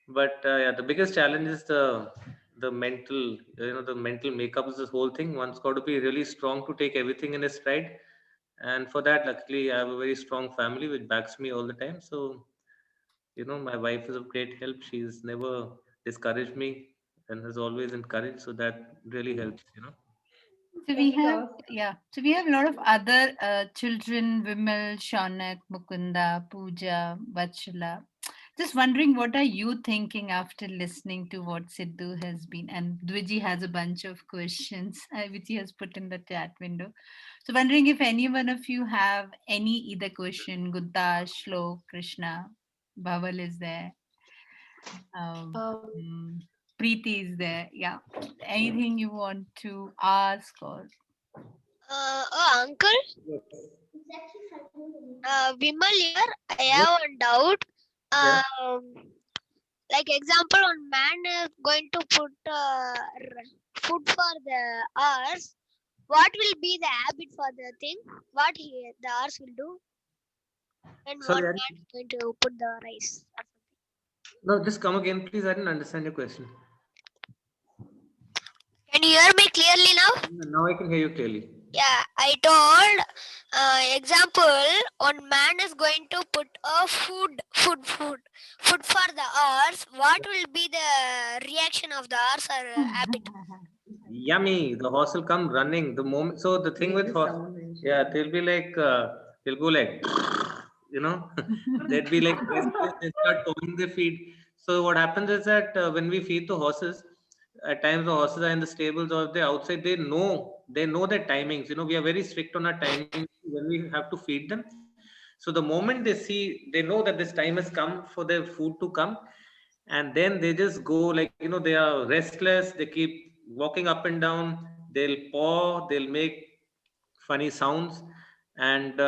But yeah, the biggest challenge is the mental, you know, the mental makeup of this whole thing. One's got to be really strong to take everything in his stride, and for that, luckily, I have a very strong family which backs me all the time. So, you know, my wife is of great help. She's never discouraged me and has always encouraged, so that really helps, you know. So we have, yeah. So we have a lot of other children: Vimal, Shaunak, Mukunda, Pooja, Vachala. Just wondering, what are you thinking after listening to what Sidhu has been? And Dwiji has a bunch of questions which he has put in the chat window. So wondering if any one of you have any either question. Gudda, Shlok, Krishna, Bhaval is there. Preeti is there. Yeah. Anything you want to ask or? Uncle, Vimal here. I have a doubt. Like example, on man is going to put food for the horse. What will be the habit for the thing? What the horse will do? And Sorry, what man is going to put the rice? No, just come again, please. I didn't understand your question. Can you hear me clearly now? Now I can hear you clearly. Yeah, I told example, on man is going to put a food for the horse. What will be the reaction of the horse or habit? Yummy. The horse will come running the moment. So the thing with horse, yeah, they'll be like, they'll go like, you know, they'd be like, they start pulling their feet. So what happens is that when we feed the horses, at times the horses are in the stables or they're outside, they know their timings. You know, we are very strict on our timings when we have to feed them. So the moment they know that this time has come for their food to come, and then they just go like, you know, they are restless, they keep walking up and down, they'll paw, they'll make funny sounds, and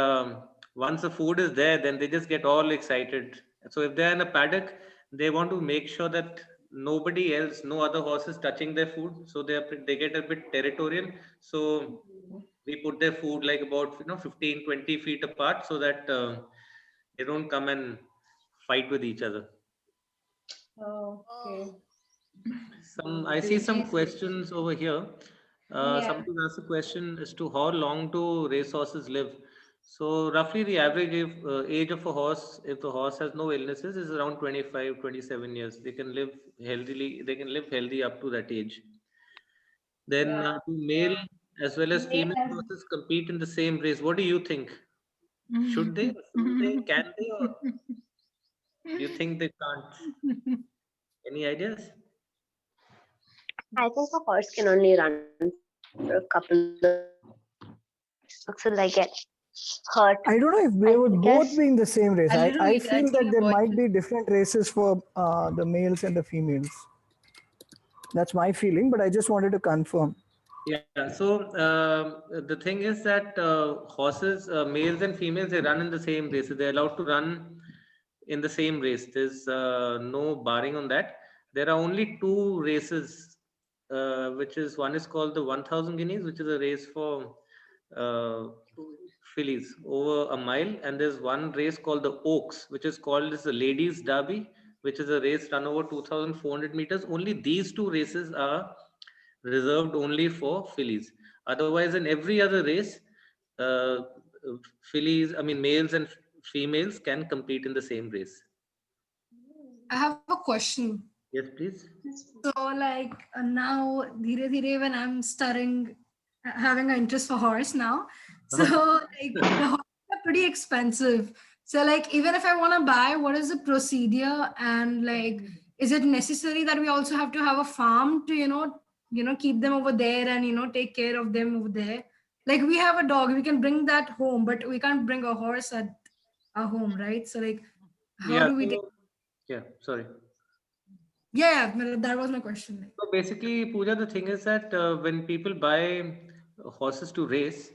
once the food is there, then they just get all excited. So if they're in a paddock, they want to make sure that nobody else, no other horses touching their food, so they get a bit territorial. So we put their food like about, you know, 15-20 feet apart, so that they don't come and fight with each other. Okay. I see some questions over here. Yeah. Somebody asked a question as to how long do racehorses live. So roughly the average age of a horse, if the horse has no illnesses, is around 25, 27 years. They can live healthily. They can live healthy up to that age. Then do male as well as female Male horses compete in the same race? What do you think? Should they? Should they? Can they? Or do you think they can't? Any ideas? I think a horse can only run for a couple of so they get hurt. I don't know if they would guess both be in the same race. A I, little I bit, feel I that think there avoid might it. be different races for the males and the females. That's my feeling, but I just wanted to confirm. Yeah, so the thing is that horses, males and females, they run in the same race. They're allowed to run in the same race. There's no barring on that. There are only two races, which is one is called the 1000 Guineas, which is a race for uh, fillies over a mile, and there's one race called the Oaks, which is called as the Ladies Derby, which is a race run over 2,400 meters. Only these two races are reserved only for fillies. Otherwise, in every other race, uh, males and females can compete in the same race. I have a question. Yes, please. So, like now, dheere dheere, when I'm starting having an interest for horse now, so like the horses are pretty expensive. So, like even if I want to buy, what is the procedure, and like is it necessary that we also have to have a farm to keep them over there and take care of them over there? Like we have a dog, we can bring that home, but we can't bring a horse at our home, right? So, like how Yeah. do we take? Yeah. Sorry. Yeah, that was my question. So basically, Pooja, the thing is that when people buy horses to race,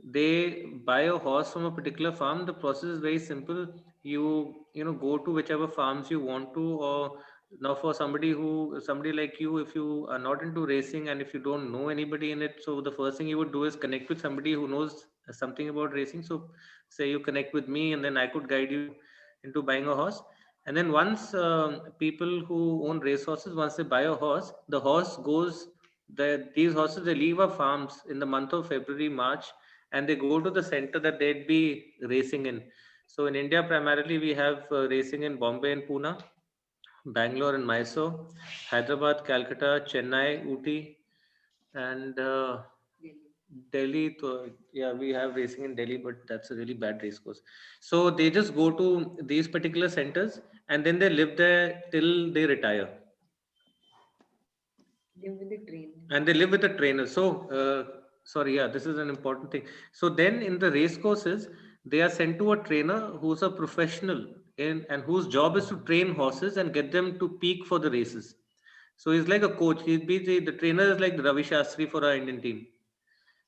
they buy a horse from a particular farm. The process is very simple. You go to whichever farms you want to, or now for somebody like you, if you are not into racing and if you don't know anybody in it, so the first thing you would do is connect with somebody who knows something about racing. So say you connect with me, and then I could guide you into buying a horse. And then once people who own race horses, once they buy a horse, the horse goes. These horses, they leave our farms in the month of February, March, and they go to the center that they'd be racing in. So in India, primarily we have racing in Bombay and Pune, Bangalore and Mysore, Hyderabad, Calcutta, Chennai, Ooty, and Delhi. Yeah, we have racing in Delhi, but that's a really bad race course. So they just go to these particular centers and then they live there till they retire. And they live with a trainer. So, sorry, yeah, this is an important thing. So then in the race courses, they are sent to a trainer who's a professional and whose job is to train horses and get them to peak for the races. So he's like a coach. He'd be the trainer is like the Ravi Shastri for our Indian team.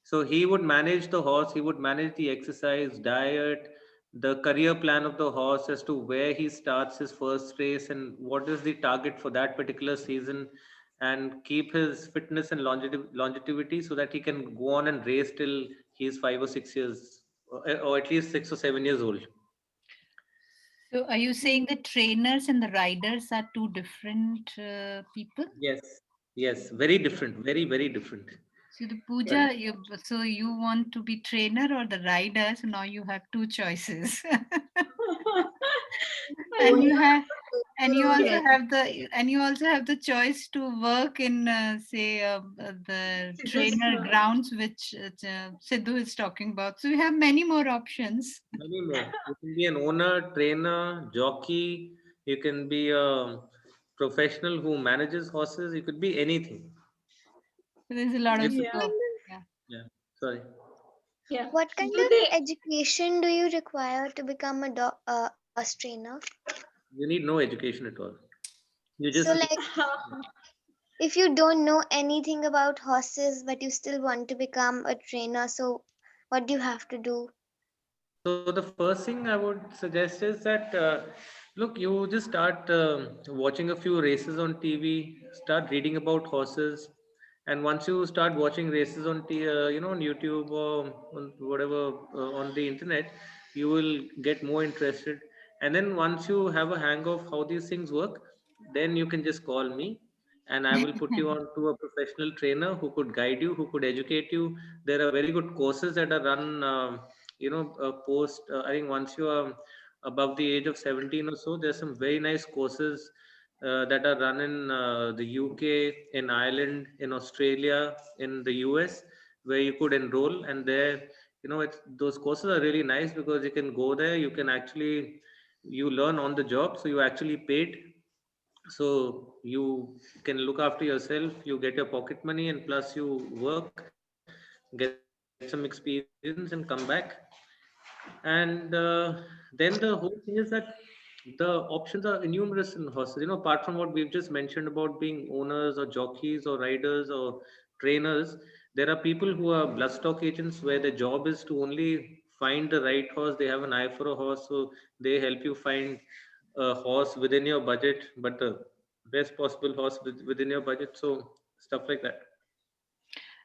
So he would manage the horse, he would manage the exercise, diet, the career plan of the horse as to where he starts his first race and what is the target for that particular season, and keep his fitness and longevity so that he can go on and race till he's 5 or 6 years, or at least 6 or 7 years old. So are you saying the trainers and the riders are two different people? Yes, very different, very, very different. So the Pooja, so you want to be trainer or the rider? So now you have two choices. and you also have the choice to work in the trainer grounds, which Sidhu is talking about. So you have many more options. Many more. You can be an owner, trainer, jockey. You can be a professional who manages horses. You could be anything. So there's a lot of scope. Yeah. Sorry. Yeah. What kind of education do you require to become a horse trainer? You need no education at all. You just So like, if you don't know anything about horses, but you still want to become a trainer, so what do you have to do? So the first thing I would suggest is that look, you just start watching a few races on TV, start reading about horses, and once you start watching races on on YouTube or on whatever on the internet, you will get more interested. And then once you have a hang of how these things work, then you can just call me, and I will put you on to a professional trainer who could guide you, who could educate you. There are very good courses that are run, post, I think once you are above the age of 17 or so, there's some very nice courses that are run in the UK, in Ireland, in Australia, in the US, where you could enroll. And there, those courses are really nice because you can go there, you can actually, you learn on the job, so you actually paid, so you can look after yourself, you get your pocket money, and plus you work, get some experience and come back. And then the whole thing is that the options are numerous in horses, apart from what we've just mentioned about being owners or jockeys or riders or trainers. There are people who are bloodstock agents where their job is to only find the right horse. They have an eye for a horse, so they help you find a horse within your budget, but the best possible horse within your budget. So stuff like that.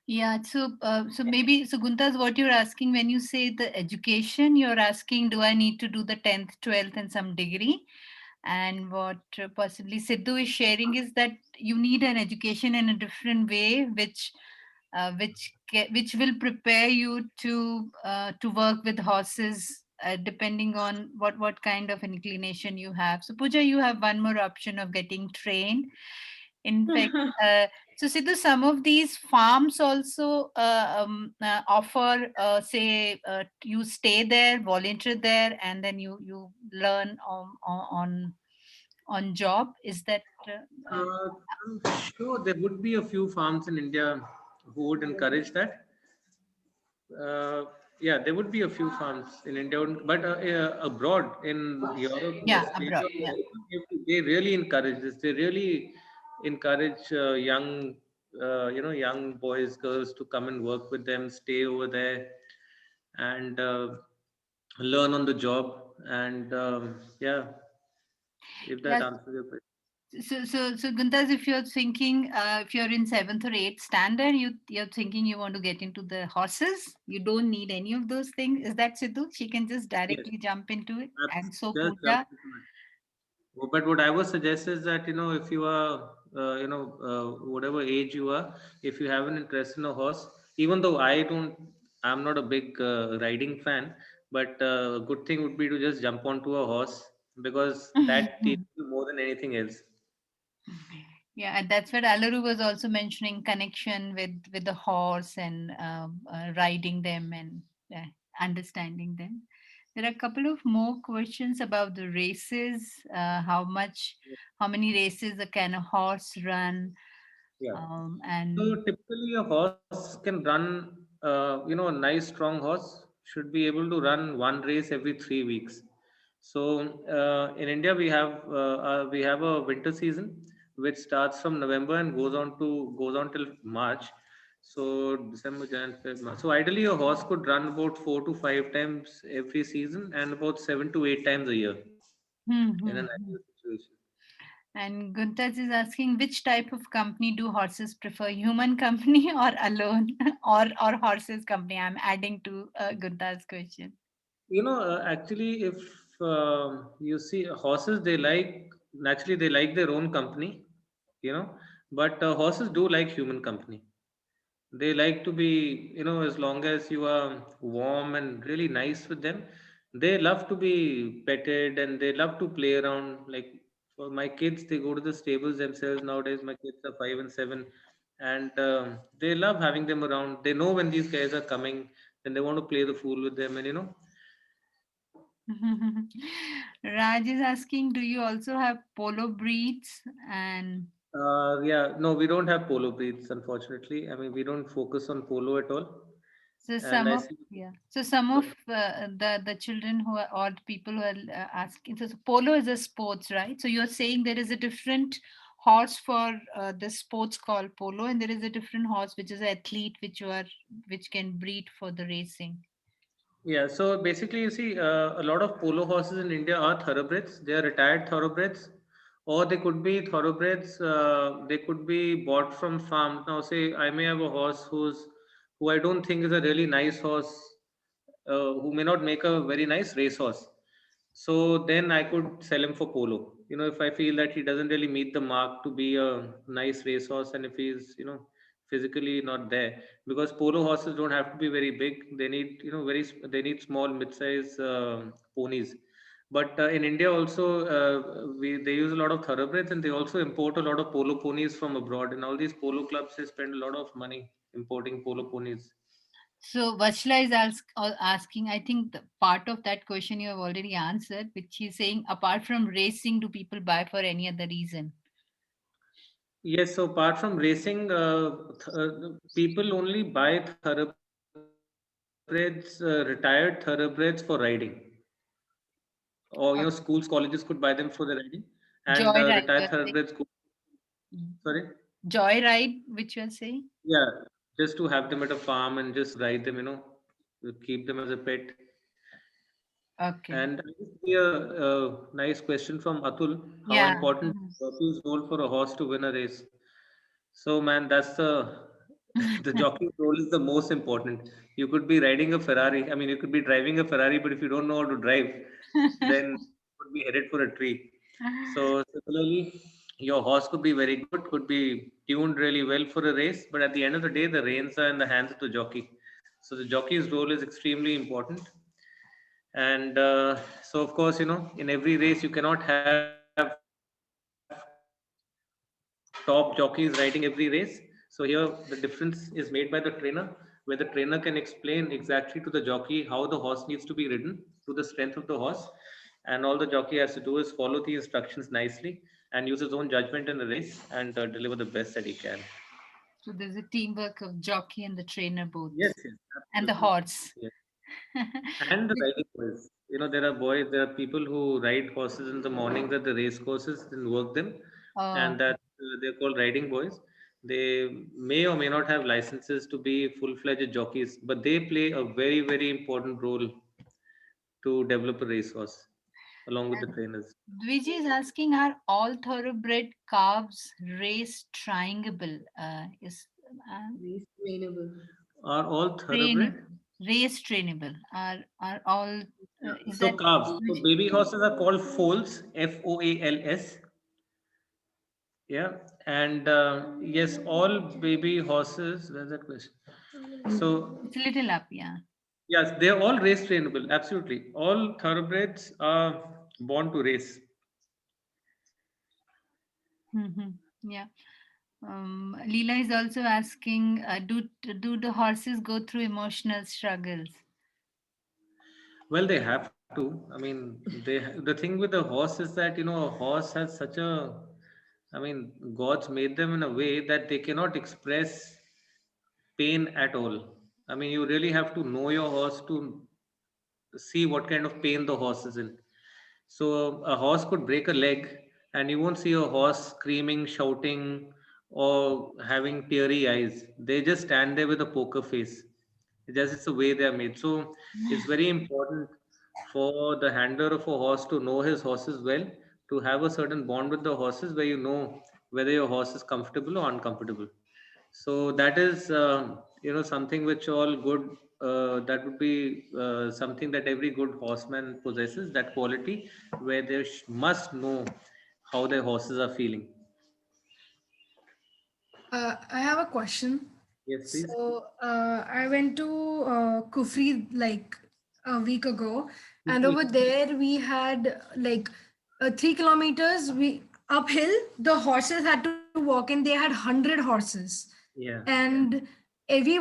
Yeah, so maybe, so Guntas, what you're asking when you say the education, you're asking, do I need to do the 10th, 12th and some degree? And what possibly Sidhu is sharing is that you need an education in a different way, which will prepare you to work with horses, depending on what kind of inclination you have. So Pooja, you have one more option of getting trained. In fact, so Sidhu, some of these farms also offer, say, you stay there, volunteer there, and then you learn on job. Is that? I'm sure there would be a few farms in India who would encourage that. Yeah, there would be a few farms in India, but abroad in Europe, Yeah, Australia, abroad, yeah. they really encourage this. They really encourage young, young boys, girls to come and work with them, stay over there, and learn on the job. And yeah, if that Yes. answers your question. So Guntas, if you're thinking, if you're in 7th or 8th standard, you're thinking you want to get into the horses, you don't need any of those things. Is that Sidhu? She can just directly jump into it. And so Just Pooja. But what I would suggest is that, if you are, whatever age you are, if you have an interest in a horse, even though I'm not a big riding fan, but a good thing would be to just jump onto a horse, because that teaches you more than anything else. Yeah, and that's what Alaru was also mentioning, connection with the horse and riding them and understanding them. There are a couple of more questions about the races. How many races can a horse run? Yeah. And So typically a horse can run, a nice strong horse should be able to run one race every 3 weeks. So in India we have a winter season which starts from November and goes on till March. So December, January, February, March. So ideally a horse could run about 4 to 5 times every season and about 7 to 8 times a year in an ideal situation. And Guntas is asking, which type of company do horses prefer, human company or alone, or horses company? I'm adding to Guntas' question. Actually, if you see horses, they like their own company, but horses do like human company. They like to be, as long as you are warm and really nice with them, they love to be petted and they love to play around. Like for my kids, they go to the stables themselves nowadays. My kids are 5 and 7, and they love having them around. They know when these guys are coming, and they want to play the fool with them, and. Raj is asking, do you also have polo breeds? And Yeah, no, we don't have polo breeds, unfortunately. I mean, we don't focus on polo at all. so And some I of see, the children who are, or the people who are asking, so polo is a sports, right? So you're saying there is a different horse for the sports called polo, and there is a different horse which is an athlete which can breed for the racing. yeah, so basically, you see, a lot of polo horses in India are thoroughbreds. They are retired thoroughbreds, or they could be thoroughbreds. They could be bought from farms. Now, say I may have a horse who I don't think is a really nice horse, who may not make a very nice racehorse. So then I could sell him for polo. if I feel that he doesn't really meet the mark to be a nice racehorse, and if he's, physically not there, because polo horses don't have to be very big. They need, they need small, mid-size ponies. But in India also, they use a lot of thoroughbreds, and they also import a lot of polo ponies from abroad. And all these polo clubs, they spend a lot of money importing polo ponies. So Vachla is asking, I think the part of that question you have already answered, which is saying, apart from racing, do people buy for any other reason? Yes, so apart from racing, people only buy thoroughbreds, retired thoroughbreds for riding. Or, schools, colleges could buy them for the riding. And Joyride, retired you're saying? thoroughbreds could, sorry? Joyride, which you are saying? Yeah, just to have them at a farm and just ride them, to keep them as a pet. Okay. And I just see a nice question from Atul. How Yeah. important is jockey's role for a horse to win a race? So, man, that's the jockey's role is the most important. You could be riding a Ferrari. I mean, you could be driving a Ferrari, but if you don't know how to drive, then you could be headed for a tree. So, similarly, your horse could be very good, could be tuned really well for a race, but at the end of the day, the reins are in the hands of the jockey. So, the jockey's role is extremely important. And so, of course, in every race, you cannot have top jockeys riding every race. So here the difference is made by the trainer, where the trainer can explain exactly to the jockey how the horse needs to be ridden to the strength of the horse. And all the jockey has to do is follow the instructions nicely and use his own judgment in the race and deliver the best that he can. So there's a teamwork of jockey and the trainer both. Yes, and the horse. Yes. And the riding boys. There are people who ride horses in the mornings at the race courses and work them, and that they're called riding boys. They may or may not have licenses to be full-fledged jockeys, but they play a very, very important role to develop a racehorse along with the trainers. Dviji is asking, are all thoroughbred calves race trainable? Race trainable. Are all thoroughbred? Race trainable. Are all? So calves. So baby horses are called foals. Foals. Yeah, and yes, all baby horses. Where's that question? So it's a little up, yeah. Yes, they're all race trainable. Absolutely, all thoroughbreds are born to race. Yeah. Leela is also asking, do the horses go through emotional struggles? Well, they have to. I mean, the thing with the horse is that a horse has such a. I mean, God's made them in a way that they cannot express pain at all. I mean, you really have to know your horse to see what kind of pain the horse is in. So a horse could break a leg, and you won't see a horse screaming, shouting, or having teary eyes. They just stand there with a poker face. It's the way they are made. So it's very important for the handler of a horse to know his horses well, to have a certain bond with the horses where you know whether your horse is comfortable or uncomfortable. So that is something which all good that would be something that every good horseman possesses, that quality where they must know how their horses are feeling. I have a question. Yes, please. So I went to Kufri like a week ago, and over there we had like 3 kilometers uphill. The horses had to walk, and they had 100 horses. Yeah. And every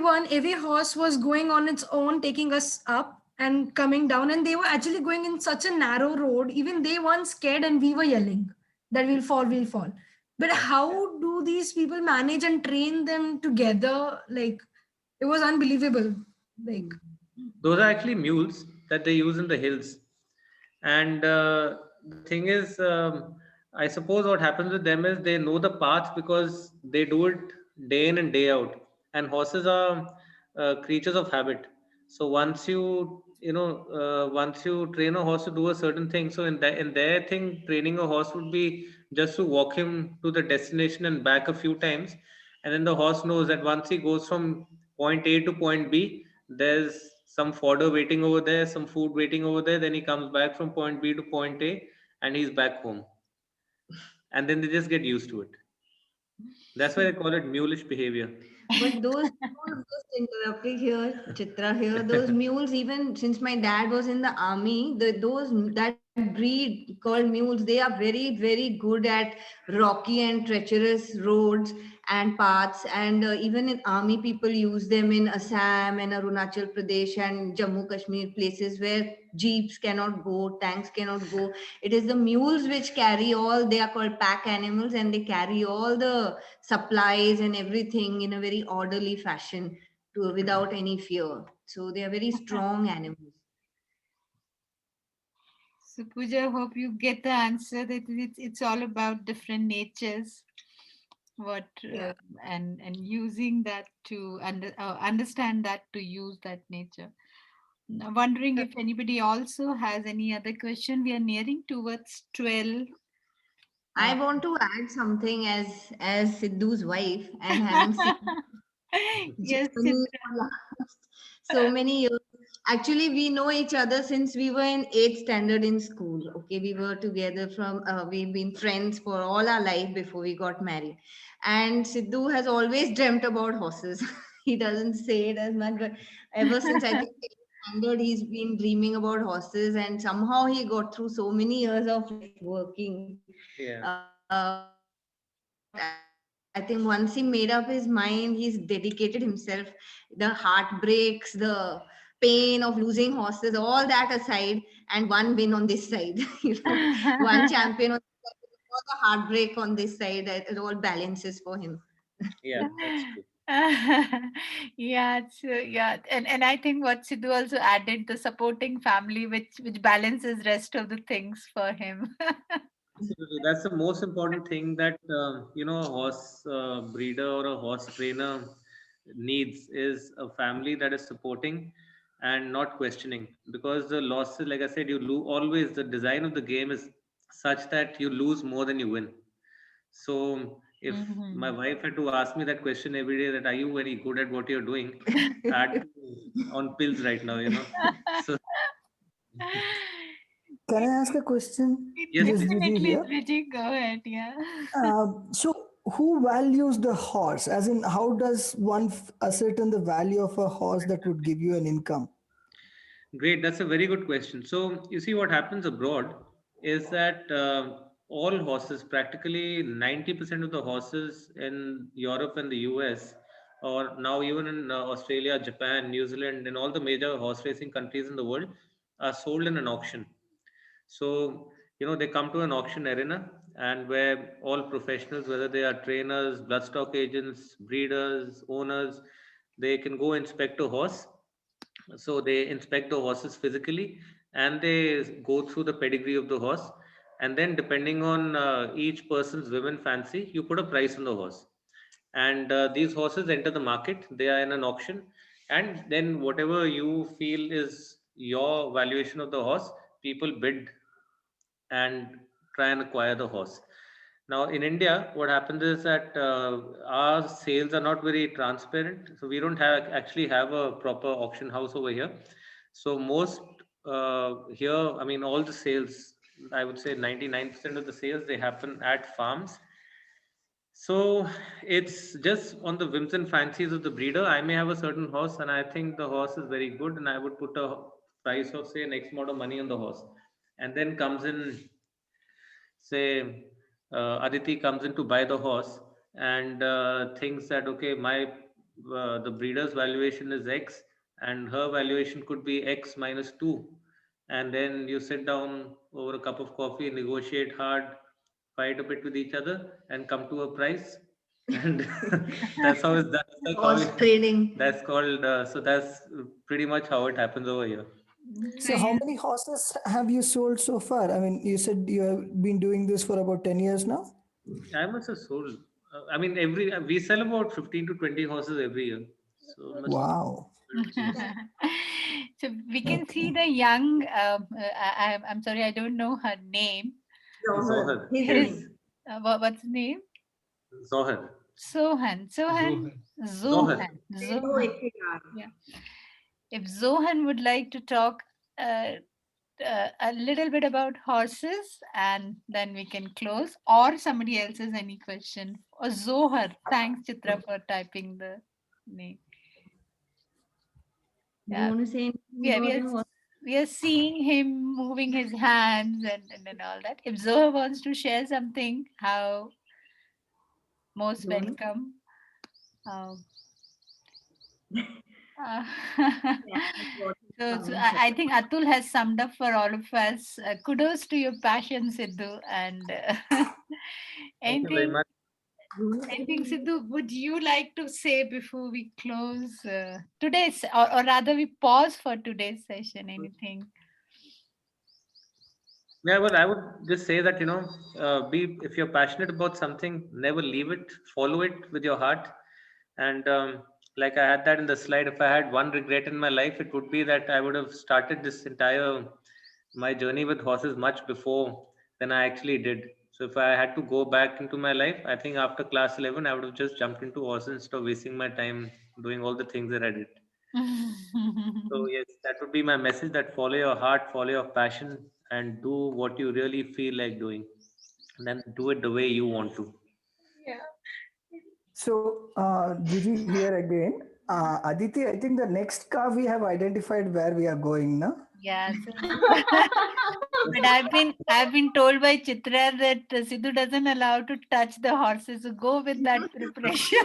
horse was going on its own, taking us up and coming down, and they were actually going in such a narrow road. Even they weren't scared, and we were yelling that we'll fall. But how do these people manage and train them together? Like, it was unbelievable. Like, those are actually mules that they use in the hills. And the thing is, I suppose what happens with them is they know the path because they do it day in and day out. And horses are creatures of habit. So once you train a horse to do a certain thing, so in their thing, training a horse would be just to walk him to the destination and back a few times, and then the horse knows that once he goes from point A to point B, there's some fodder waiting over there, some food waiting over there. Then he comes back from point B to point A, and he's back home. and then they just get used to it. That's why I call it mulish behavior. But those mules, just interrupting here, Chitra here, those mules, even since my dad was in the army, that breed called mules, they are very, very good at rocky and treacherous roads and paths. And even in army, people use them in Assam and Arunachal Pradesh and Jammu Kashmir, places where jeeps cannot go, tanks cannot go. It is the mules which carry all, they are called pack animals, and they carry all the supplies and everything in a very orderly fashion without any fear. So they are very strong animals. So Pooja, hope you get the answer that it's all about different natures. What and using that to understand that, to use that nature. Now, wondering if anybody also has any other question. We are nearing towards 12. I want to add something as Sidhu's wife and having seen Yes, Germany for last so many years. Actually, we know each other since we were in 8th standard in school. Okay, we were together we've been friends for all our life before we got married. And Sidhu has always dreamt about horses. He doesn't say it as much, but ever since I think 8th standard, he's been dreaming about horses, and somehow he got through so many years of working. Yeah. I think once he made up his mind, he's dedicated himself. The heartbreaks, the pain of losing horses, all that aside, and one win on this side, one champion on this side, all the heartbreak on this side, it all balances for him. Yeah, that's true. Yeah, and I think what Sidhu also added, the supporting family, which balances rest of the things for him. Absolutely. That's the most important thing that a horse breeder or a horse trainer needs, is a family that is supporting and not questioning. Because the losses, like I said, you lose always. The design of the game is such that you lose more than you win. So if my wife had to ask me that question every day, that are you very good at what you're doing, I'd be on pills right now, So Can I ask a question? Yes, This is please. Vijay here. Vijay, go ahead. Yeah. So, who values the horse? As in, how does one ascertain the value of a horse that would give you an income? Great, that's a very good question. So, you see, what happens abroad is that all horses, practically 90% of the horses in Europe and the US, or now even in Australia, Japan, New Zealand, and all the major horse racing countries in the world, are sold in an auction. So, they come to an auction arena, and where all professionals, whether they are trainers, bloodstock agents, breeders, owners, they can go inspect a horse. So they inspect the horses physically, and they go through the pedigree of the horse. And then, depending on each person's whim and fancy, you put a price on the horse. And these horses enter the market, they are in an auction. And then, whatever you feel is your valuation of the horse, people bid and try and acquire the horse. Now, in India, what happens is that our sales are not very transparent. So we don't actually have a proper auction house over here. So most here, I mean, all the sales, I would say 99% of the sales, they happen at farms. So it's just on the whims and fancies of the breeder. I may have a certain horse and I think the horse is very good, and I would put a price of, say, an X amount of money on the horse. And then comes in, say, Aditi comes in to buy the horse and thinks that, okay, the breeder's valuation is X and her valuation could be X minus 2. And then you sit down over a cup of coffee, negotiate hard, fight a bit with each other, and come to a price. And that's how it's done. Horse trading. That's called, so that's pretty much how it happens over here. So, how many horses have you sold so far? I mean, you said you have been doing this for about 10 years now? I must have sold. I mean, we sell about 15 to 20 horses every year. So wow. So we can see the young. I'm sorry, I don't know her name. Zohar. What's the name? Zohar. Zohan. Yeah. If Zohan would like to talk, a little bit about horses and then we can close, or somebody else has any question? Or Zohar, thanks Chitra for typing the name. Do you Yeah, want to say anything we are, about we the are, horse? we are seeing him moving his hands and all that. If Zohar wants to share something, how most Zohar? welcome. Um, uh, Yeah, that's what he's so coming for. I think Atul has summed up for all of us. Kudos to your passion, Sidhu. And Thank you very anything, much. anything, Sidhu, would you like to say before we close today's, or rather, we pause for today's session? Anything? Yeah, well, I would just say that, if you're passionate about something, never leave it, follow it with your heart. And like I had that in the slide, if I had one regret in my life, it would be that I would have started this entire my journey with horses much before than I actually did. So if I had to go back into my life, I think after class 11, I would have just jumped into horses instead of wasting my time doing all the things that I did. So yes, that would be my message: that follow your heart, follow your passion, and do what you really feel like doing. And then do it the way you want to. So, Gigi here again. Aditi, I think the next car we have identified where we are going now. Yeah. But I've been told by Chitra that Sidhu doesn't allow to touch the horses. So go with that preparation.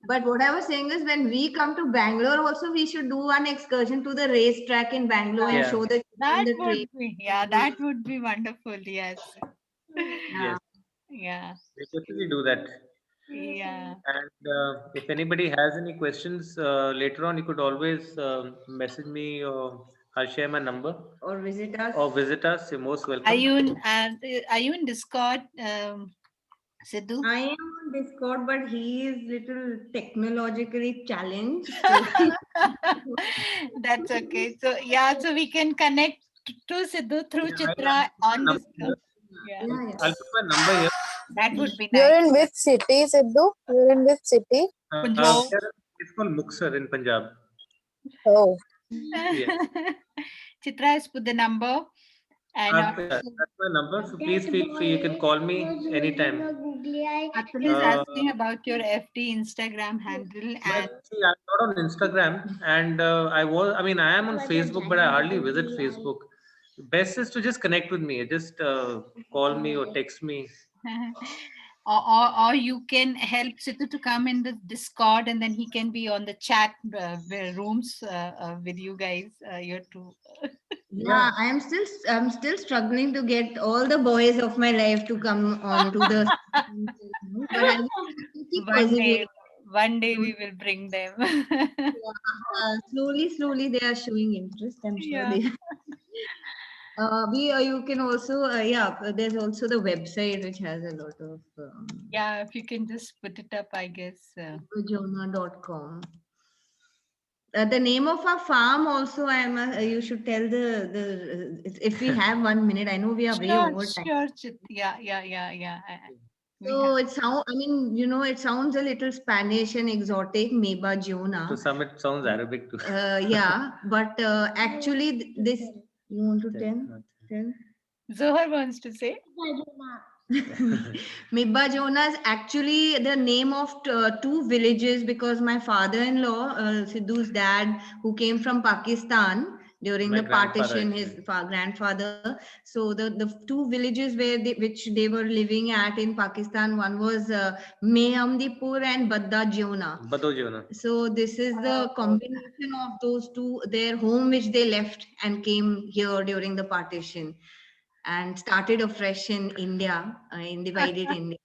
But what I was saying is, when we come to Bangalore, also we should do an excursion to the racetrack in Bangalore and Yeah. show the That the would train. be, yeah, that would be wonderful. Yes. Yes, Yeah. we definitely do that. Yeah. And if anybody has any questions later on, you could always message me, or I'll share my number, Or visit us. or visit us. You're most welcome. Are you in Discord, Sidhu? I am on Discord, but he is little technologically challenged. That's okay. So yeah, so we can connect to Sidhu through Chitra on Discord. Yeah. I'll put my number here. That would be You're nice. in which city, Sidhu? You're in which city? Punjab. It's called Muxar in Punjab. Oh. Yes. Chitra has put the number. And That's my number. So please feel free. You can call me anytime. Atul is asking about your FD Instagram handle. And See, I'm not on Instagram, and I am on Facebook, but I hardly visit Facebook. Best is to just connect with me. Just call me or text me. or you can help Sidhu to come in the Discord, and then he can be on the chat rooms with you guys. You're two. Yeah, I'm still struggling to get all the boys of my life to come on to the. But I keep persevering. One day we will bring them. Slowly they are showing interest. I'm sure Yeah. they. You can also there's also the website which has a lot of Yeah, if you can just put it up, I guess. Jonah.com. The name of our farm also, you should tell if we have 1 minute. I know we are way over time. Sure, Chit. Yeah. So it sounds a little Spanish and exotic, Meba Jonah. To some, it sounds Arabic too. Yeah, but actually this, you want to tell? Zohar wants to say. Mibba Jonah is actually the name of two villages, because my father-in-law, Sidhu's dad, who came from Pakistan during My the partition, grandfather, his grandfather. So the two villages which they were living at in Pakistan, one was Mehamdipur and Badda Jonah. Bado Jonah. So this is the combination of those two, their home which they left and came here during the partition, and started afresh in India, in divided India,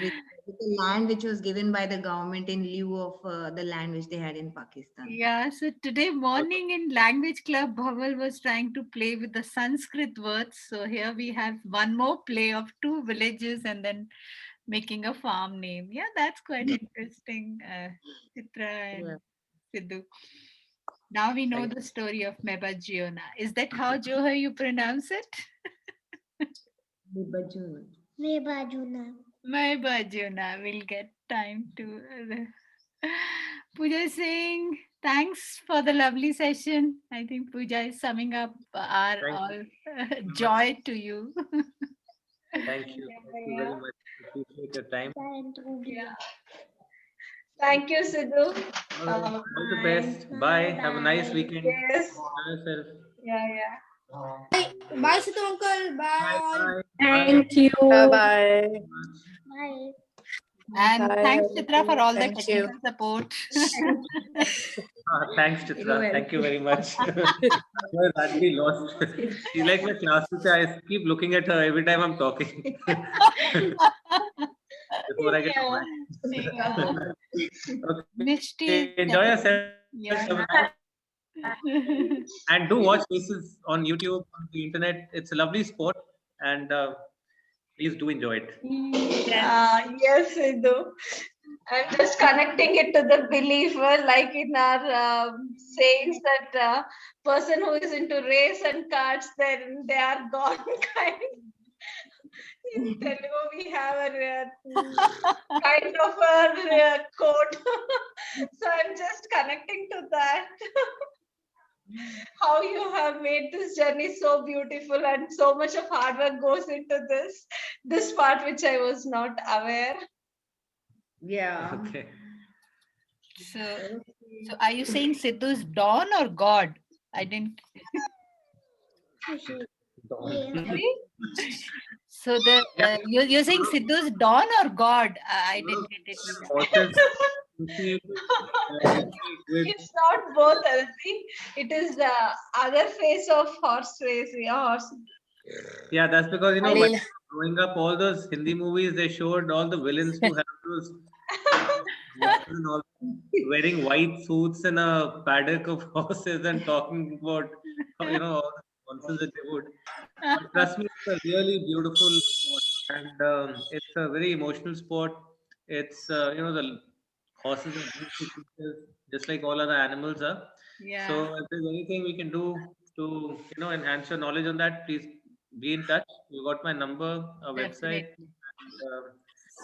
with the land which was given by the government in lieu of the land which they had in Pakistan. Yeah, so today morning in Language Club, Bhaval was trying to play with the Sanskrit words. So here we have one more play of two villages and then making a farm name. Yeah, that's quite interesting, Chitra and Sidhu. Now we know the story of Meba Jonah. Is that how, Johar, you pronounce it? Meba Jonah. Meba Jonah. Meba Jonah. We'll get time to. Pooja Singh, thanks for the lovely session. I think Pooja is summing up our Thank all joy to you. Thank you. Thank you very much. Appreciate your time. Yeah. Thank you, Sidhu. All right. All the best. Bye. Have a nice weekend. Yes. Enjoy yourself. Yeah. Bye, Sidhu uncle. Bye all. Bye. Thank you. Bye bye. Bye. And Bye, thanks, Chitra, for all the thank you. technical support. Thanks, Chitra. Thank you very much. Well, that'd be lost. She's like my class teacher. I keep looking at her every time I'm talking. Before I get to my. Mishti. Enjoy yourself. Yeah. And do watch Faces on YouTube, on the internet. It's a lovely sport, and please do enjoy it. Yes, Sidhu. I'm just connecting it to the believer, like in our sayings that person who is into race and cards, then they are gone kind. In Telugu, we have a kind of a quote. So I'm just connecting to that. How you have made this journey so beautiful and so much of hard work goes into this part which I was not aware. Yeah. Okay. So are you saying Sidhu is Dawn or God? I didn't. So you're saying Sidhu is Dawn or God? I didn't get it. It's not both, Alfie. It is the other face of horse race. Yeah, that's because when growing up, all those Hindi movies, they showed all the villains to have those wearing white suits in a paddock of horses and talking about all the nonsense that they would. But trust me, it's a really beautiful sport, and it's a very emotional sport. It's the horses are beautiful creatures, just like all other animals are. Yeah. So if there's anything we can do to enhance your knowledge on that, please be in touch. You got my number, our website. And,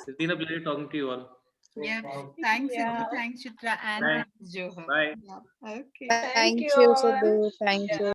it's been a pleasure talking to you all. Yeah. Thanks, Sidhu. Thanks, Chitra, and Bye. thanks, Johar. Bye. Yeah. Okay. Thank you, Sidhu. Thank you.